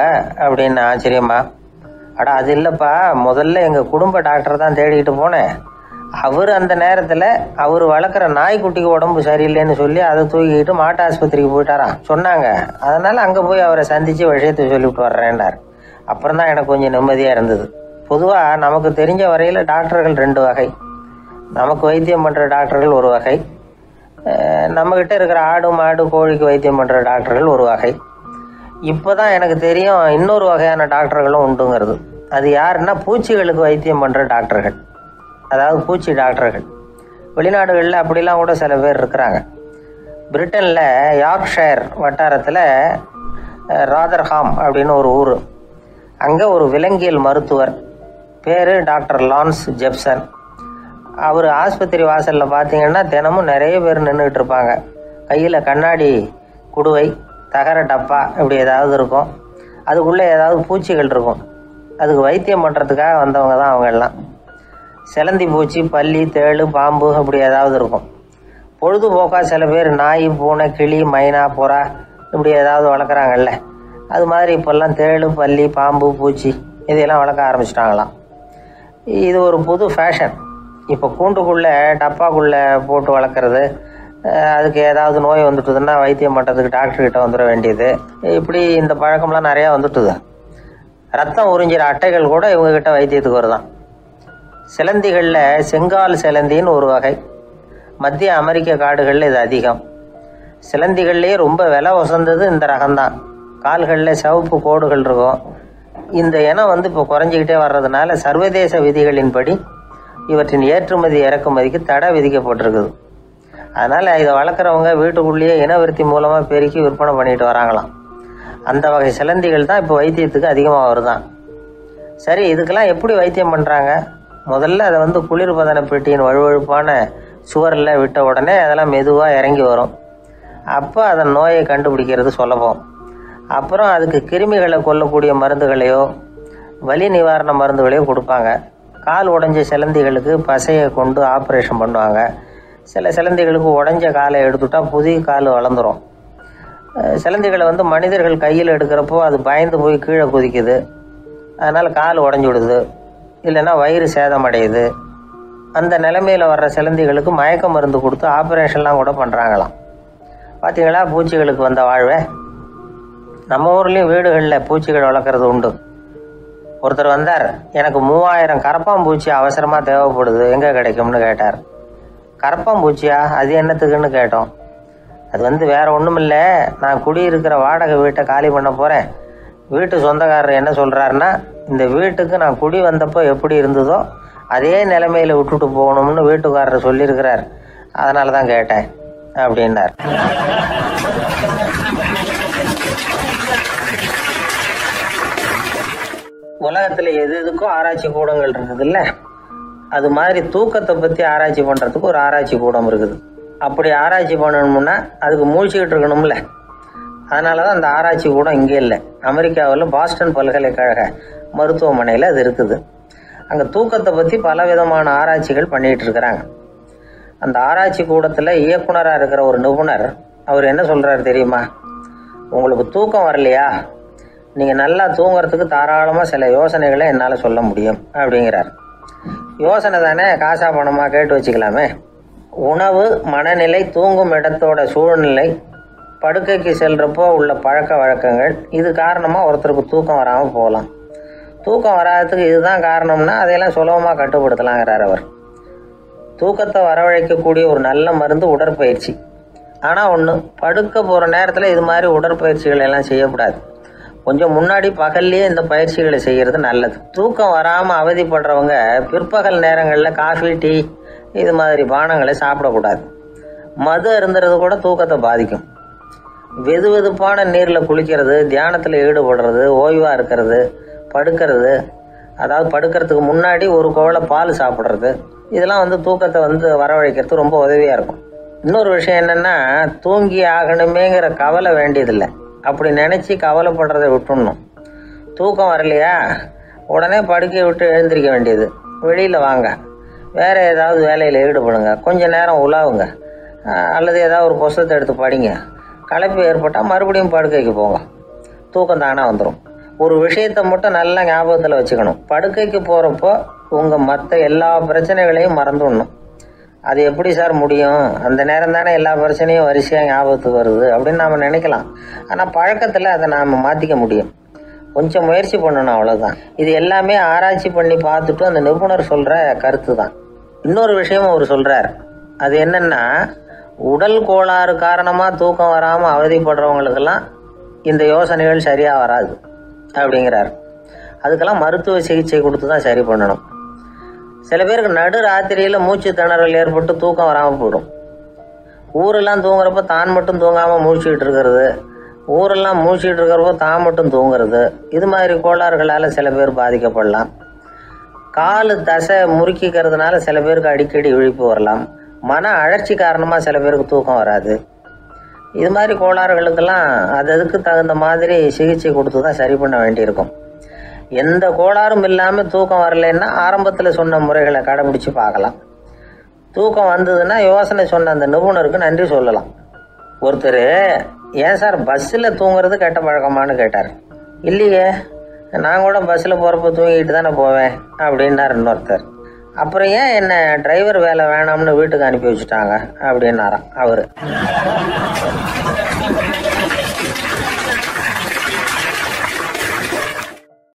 அப்படின்னு ஆச்சரியமா? அட அது இல்லைப்பா, முதல்ல எங்கள் குடும்ப டாக்டர் தான் தேடிக்கிட்டு போனேன். அவர் அந்த நேரத்தில் அவர் வளர்க்குற நாய்க்குட்டிக்கு உடம்பு சரியில்லைன்னு சொல்லி அதை தூக்கிக்கிட்டு மாட்டு ஆஸ்பத்திரிக்கு போயிட்டாராம் சொன்னாங்க. அதனால் அங்கே போய் அவரை சந்தித்து விஷயத்தை சொல்லிவிட்டு வர்றேன்னார். அப்புறம் தான் எனக்கு கொஞ்சம் நிம்மதியாக இருந்தது. பொதுவாக நமக்கு தெரிஞ்ச வரையில் டாக்டர்கள் 2 வகை. நமக்கு வைத்தியம் பண்ணுற டாக்டர்கள் ஒரு வகை, நம்மக்கிட்ட இருக்கிற ஆடு மாடு கோழிக்கு வைத்தியம் பண்ணுற டாக்டர்கள் ஒரு வகை. இப்போ தான் எனக்கு தெரியும் இன்னொரு வகையான டாக்டர்களும் உண்டுங்கிறது. அது யாருன்னா, பூச்சிகளுக்கு வைத்தியம் பண்ணுற டாக்டர்கள், அதாவது பூச்சி டாக்டர்கள். வெளிநாடுகளில் அப்படிலாம் கூட சில பேர் இருக்கிறாங்க. பிரிட்டனில் யார்க்ஷயர் வட்டாரத்தில் ராதர்ஹாம் அப்படின்னு ஒரு ஊர், அங்கே ஒரு விலங்கியல் மருத்துவர் பேர் டாக்டர் லான்ஸ் ஜெப்சன். அவர் ஆஸ்பத்திரி வாசலில் பார்த்தீங்கன்னா தினமும் நிறைய பேர் நின்றுட்டு இருப்பாங்க. கையில் கண்ணாடி குடுவை, தகர டப்பா இப்படி ஏதாவது இருக்கும். அதுக்குள்ளே ஏதாவது பூச்சிகள் இருக்கும். அதுக்கு வைத்தியம் பண்ணுறதுக்காக வந்தவங்க தான் அவங்க எல்லாம். சிலந்தி பூச்சி, பல்லி, தேள், பாம்பு அப்படி ஏதாவது இருக்கும். பொழுதுபோக்காக சில பேர் நாய், பூனை, கிளி, மைனா, புறா இப்படி ஏதாவது வளர்க்குறாங்கல்ல. அது மாதிரி இப்போல்லாம் தேள், பல்லி, பாம்பு, பூச்சி இதையெல்லாம் வளர்க்க ஆரம்பிச்சிட்டாங்களாம். இது ஒரு புது ஃபேஷன். இப்போ கூண்டுக்குள்ளே டப்பாக்குள்ளே போட்டு வளர்க்குறது, அதுக்கு ஏதாவது நோய் வந்துட்டுதுன்னா வைத்தியம் பண்ணுறதுக்கு டாக்டர்கிட்ட வந்துட வேண்டியது, இப்படி இந்த பழக்கம்லாம் நிறையா வந்துட்டுது. ரத்தம் உறிஞ்சிற அட்டைகள் கூட இவங்ககிட்ட வைத்தியத்துக்கு வருதான். சிலந்திகளில் செங்கால் சிலந்தின்னு ஒரு வகை. மத்திய அமெரிக்க காடுகளில் இது அதிகம். சிலந்திகள்லேயே ரொம்ப விலை உசந்தது இந்த ரகம்தான். கால்களில் சிவப்பு கோடுகள் இருக்கும். இந்த இனம் இப்போ குறைஞ்சிக்கிட்டே வர்றதுனால சர்வதேச விதிகளின்படி இவற்றின் ஏற்றுமதி இறக்குமதிக்கு தடை விதிக்கப்பட்டிருக்குது. அதனால் இதை வளர்க்குறவங்க வீட்டுக்குள்ளேயே இனவிருத்தி மூலமாக பெருக்கி விற்பனை பண்ணிட்டு வராங்களாம். அந்த வகை சிலந்திகள் தான் இப்போ வைத்தியத்துக்கு அதிகமாக வருதான். சரி, இதுக்கெல்லாம் எப்படி வைத்தியம் பண்ணுறாங்க? முதல்ல அதை குளிர்பதன பெட்டியின் வழுவழுப்பான சுவரில் விட்ட உடனே அதெல்லாம் மெதுவாக இறங்கி வரும். அப்போ அதன் நோயை கண்டுபிடிக்கிறது சுலபம். அப்புறம் அதுக்கு கிருமிகளை கொல்லக்கூடிய மருந்துகளையோ வலி நிவாரண மருந்துகளையோ கொடுப்பாங்க. கால் உடைஞ்ச சிலந்திகளுக்கு பசையை கொண்டு ஆப்ரேஷன் பண்ணுவாங்க. சில சிலந்திகளுக்கு உடைஞ்ச காலை எடுத்துட்டா புதிய கால் வளர்ந்துடும். சிலந்திகளை மனிதர்கள் கையில் எடுக்கிறப்போ அது பயந்து போய் கீழே குதிக்குது. அதனால் கால் உடஞ்சி விடுது, இல்லைன்னா வயிறு சேதமடையுது. அந்த நிலைமையில் வர்ற சிலந்திகளுக்கு மயக்க மருந்து கொடுத்து ஆப்ரேஷன்லாம் கூட பண்ணுறாங்களாம். பார்த்தீங்களா பூச்சிகளுக்கு வந்த வாழ்வே. நம்ம ஊர்லேயும் வீடுகளில் பூச்சிகள் வளர்க்குறது உண்டு. ஒருத்தர் வந்தார், எனக்கு 3000 கரப்பாம்பூச்சி அவசரமாக தேவைப்படுது, எங்கே கிடைக்கும்னு கேட்டார். கரப்பாம்பூச்சியா? அது என்னத்துக்குன்னு கேட்டோம். அது வேற ஒன்றும் இல்லை, நான் குடியிருக்கிற வாடகை வீட்டை காலி பண்ண போகிறேன். வீட்டு சொந்தக்காரர் என்ன சொல்கிறாருன்னா, இந்த வீட்டுக்கு நான் குடி வந்தப்போ எப்படி இருந்ததோ அதே நிலைமையில் விட்டுட்டு போகணும்னு வீட்டுக்காரர் சொல்லியிருக்கிறார், அதனால தான் கேட்டேன் அப்படின்னார். உலகத்தில் எதுக்கும் ஆராய்ச்சி கூடங்கள் இருக்குதுல்ல, அது மாதிரி தூக்கத்தை பற்றி ஆராய்ச்சி பண்ணுறதுக்கு ஒரு ஆராய்ச்சி கூடம் இருக்குது. அப்படி ஆராய்ச்சி பண்ணணும்னா அதுக்கு மூழ்கிக்கிட்டு இருக்கணும்ல. அதனால தான் அந்த ஆராய்ச்சி கூடம் இங்கே இல்லை. அமெரிக்காவில் பாஸ்டன் பல்கலைக்கழக மருத்துவமனையில் அது இருக்குது. அங்கே தூக்கத்தை பற்றி பலவிதமான ஆராய்ச்சிகள் பண்ணிகிட்டு இருக்கிறாங்க. அந்த ஆராய்ச்சி கூடத்தில் இயக்குனராக இருக்கிற ஒரு நிபுணர், அவர் என்ன சொல்கிறாரு தெரியுமா? உங்களுக்கு தூக்கம் வரலையா, நீங்கள் நல்லா தூங்குறதுக்கு தாராளமாக சில யோசனைகளை என்னால் சொல்ல முடியும் அப்படிங்கிறார். யோசனை தானே, காசா பணமாக கேட்டு வச்சுக்கலாமே. உணவு, மனநிலை, தூங்கும் இடத்தோட சூழ்நிலை, படுக்கைக்கு செல்கிறப்போ உள்ள பழக்க வழக்கங்கள், இது காரணமாக ஒருத்தருக்கு தூக்கம் வராமல் போகலாம். தூக்கம் வராததுக்கு இதுதான் காரணம்னா அதையெல்லாம் சுலபமாக கட்டுப்படுத்தலாங்கிறார் அவர். தூக்கத்தை வரவழைக்கக்கூடிய ஒரு நல்ல மருந்து உடற்பயிற்சி. ஆனால் ஒன்று, படுக்க போகிற நேரத்தில் இது மாதிரி உடற்பயிற்சிகள் எல்லாம் செய்யக்கூடாது. கொஞ்சம் முன்னாடி பகல்லையே இந்த பயிற்சிகளை செய்கிறது நல்லது. தூக்கம் வராமல் அவதிப்படுறவங்க பிற்பகல் நேரங்களில் காஃபி, டீ இது மாதிரி பானங்களை சாப்பிடக்கூடாது. மது அருந்துறது கூட தூக்கத்தை பாதிக்கும். வெது வெதுப்பான நீரில் குளிக்கிறது, தியானத்தில் ஈடுபடுறது, ஓய்வாக இருக்கிறது, படுக்கிறது, அதாவது படுக்கிறதுக்கு முன்னாடி ஒரு குவளை பால் சாப்பிட்றது, இதெல்லாம் தூக்கத்தை வரவழைக்கிறது ரொம்ப உதவியாக இருக்கும். இன்னொரு விஷயம் என்னென்னா, தூங்கி ஆகணுமேங்கிற கவலை வேண்டியதில்லை. அப்படி நினச்சி கவலைப்படுறதை விட்டுடணும். தூக்கம் வரலையா, உடனே படுக்கையை விட்டு எழுந்திரிக்க வேண்டியது. வெளியில் வாங்க, வேறு ஏதாவது வேலையில் ஈடுபடுங்க, கொஞ்சம் நேரம் உலாவுங்க, அல்லது ஏதாவது ஒரு புத்தகத்தை எடுத்து படிங்க. களைப்பு ஏற்பட்டால் மறுபடியும் படுக்கைக்கு போங்க, தூக்கம் தானாக வந்துடும். ஒரு விஷயத்தை மட்டும் நல்லா ஞாபகத்தில் வச்சுக்கணும். படுக்கைக்கு போகிறப்போ உங்கள் மற்ற எல்லா பிரச்சனைகளையும் மறந்துடணும். அது எப்படி சார் முடியும்? அந்த நேரம் தானே எல்லா பிரச்சனையும் வரிசையாக ஞாபகத்துக்கு வருது அப்படின்னு நாம் நினைக்கலாம். ஆனால் பழக்கத்தில் அதை நாம் மாற்றிக்க முடியும். கொஞ்சம் முயற்சி பண்ணணும், அவ்வளோதான். இது எல்லாமே ஆராய்ச்சி பண்ணி பார்த்துட்டு அந்த நிபுணர் சொல்கிற கருத்து தான். இன்னொரு விஷயமும் அவர் சொல்கிறார். அது என்னென்னா, உடல் கோளாறு காரணமாக தூக்கம் வராமல் அவதிப்படுறவங்களுக்கெல்லாம் இந்த யோசனைகள் சரியாக வராது அப்படிங்கிறார். அதுக்கெல்லாம் மருத்துவ சிகிச்சை கொடுத்து தான் சரி பண்ணணும். சில பேருக்கு நடு ராத்திரியில் மூச்சு திணறல் ஏற்பட்டு தூக்கம் வராமல் போயிடும். ஊரெல்லாம் தூங்குறப்போ தான் மட்டும் தூங்காமல் மூழ்கிட்டு இருக்கிறது, ஊரெல்லாம் மூழ்கிட்டு இருக்கிறப்போ தான் மட்டும் தூங்குறது, இது மாதிரி கோளாறுகளால் சில பேர் பாதிக்கப்படலாம். கால் தசை முறுக்கிக்கிறதுனால சில பேருக்கு அடிக்கடி விழிப்பு வரலாம். மன அழற்சி காரணமாக சில பேருக்கு தூக்கம் வராது. இது மாதிரி கோளாறுகளுக்கெல்லாம் அதுக்கு தகுந்த மாதிரி சிகிச்சை கொடுத்து தான் சரி பண்ண வேண்டியிருக்கும். எந்த கோளாறும் இல்லாமல் தூக்கம் வரலைன்னா ஆரம்பத்தில் சொன்ன முறைகளை கடைபிடிச்சு பார்க்கலாம். தூக்கம் வந்ததுன்னா யோசனை சொன்ன அந்த நிபுணருக்கு நன்றி சொல்லலாம். ஒருத்தர், ஏன் சார் பஸ்ஸில் தூங்குறது கெட்ட பழக்கமானு கேட்டார். இல்லையே, நான் கூட பஸ்ஸில் போகிறப்ப தூங்கிட்டு தானே போவேன் அப்படின்னார் இன்னொருத்தர். அப்புறம் ஏன் என்ன டிரைவர் வேலை வேணாம்னு வீட்டுக்கு அனுப்பி வச்சுட்டாங்க அப்படின்னாராம் அவர்.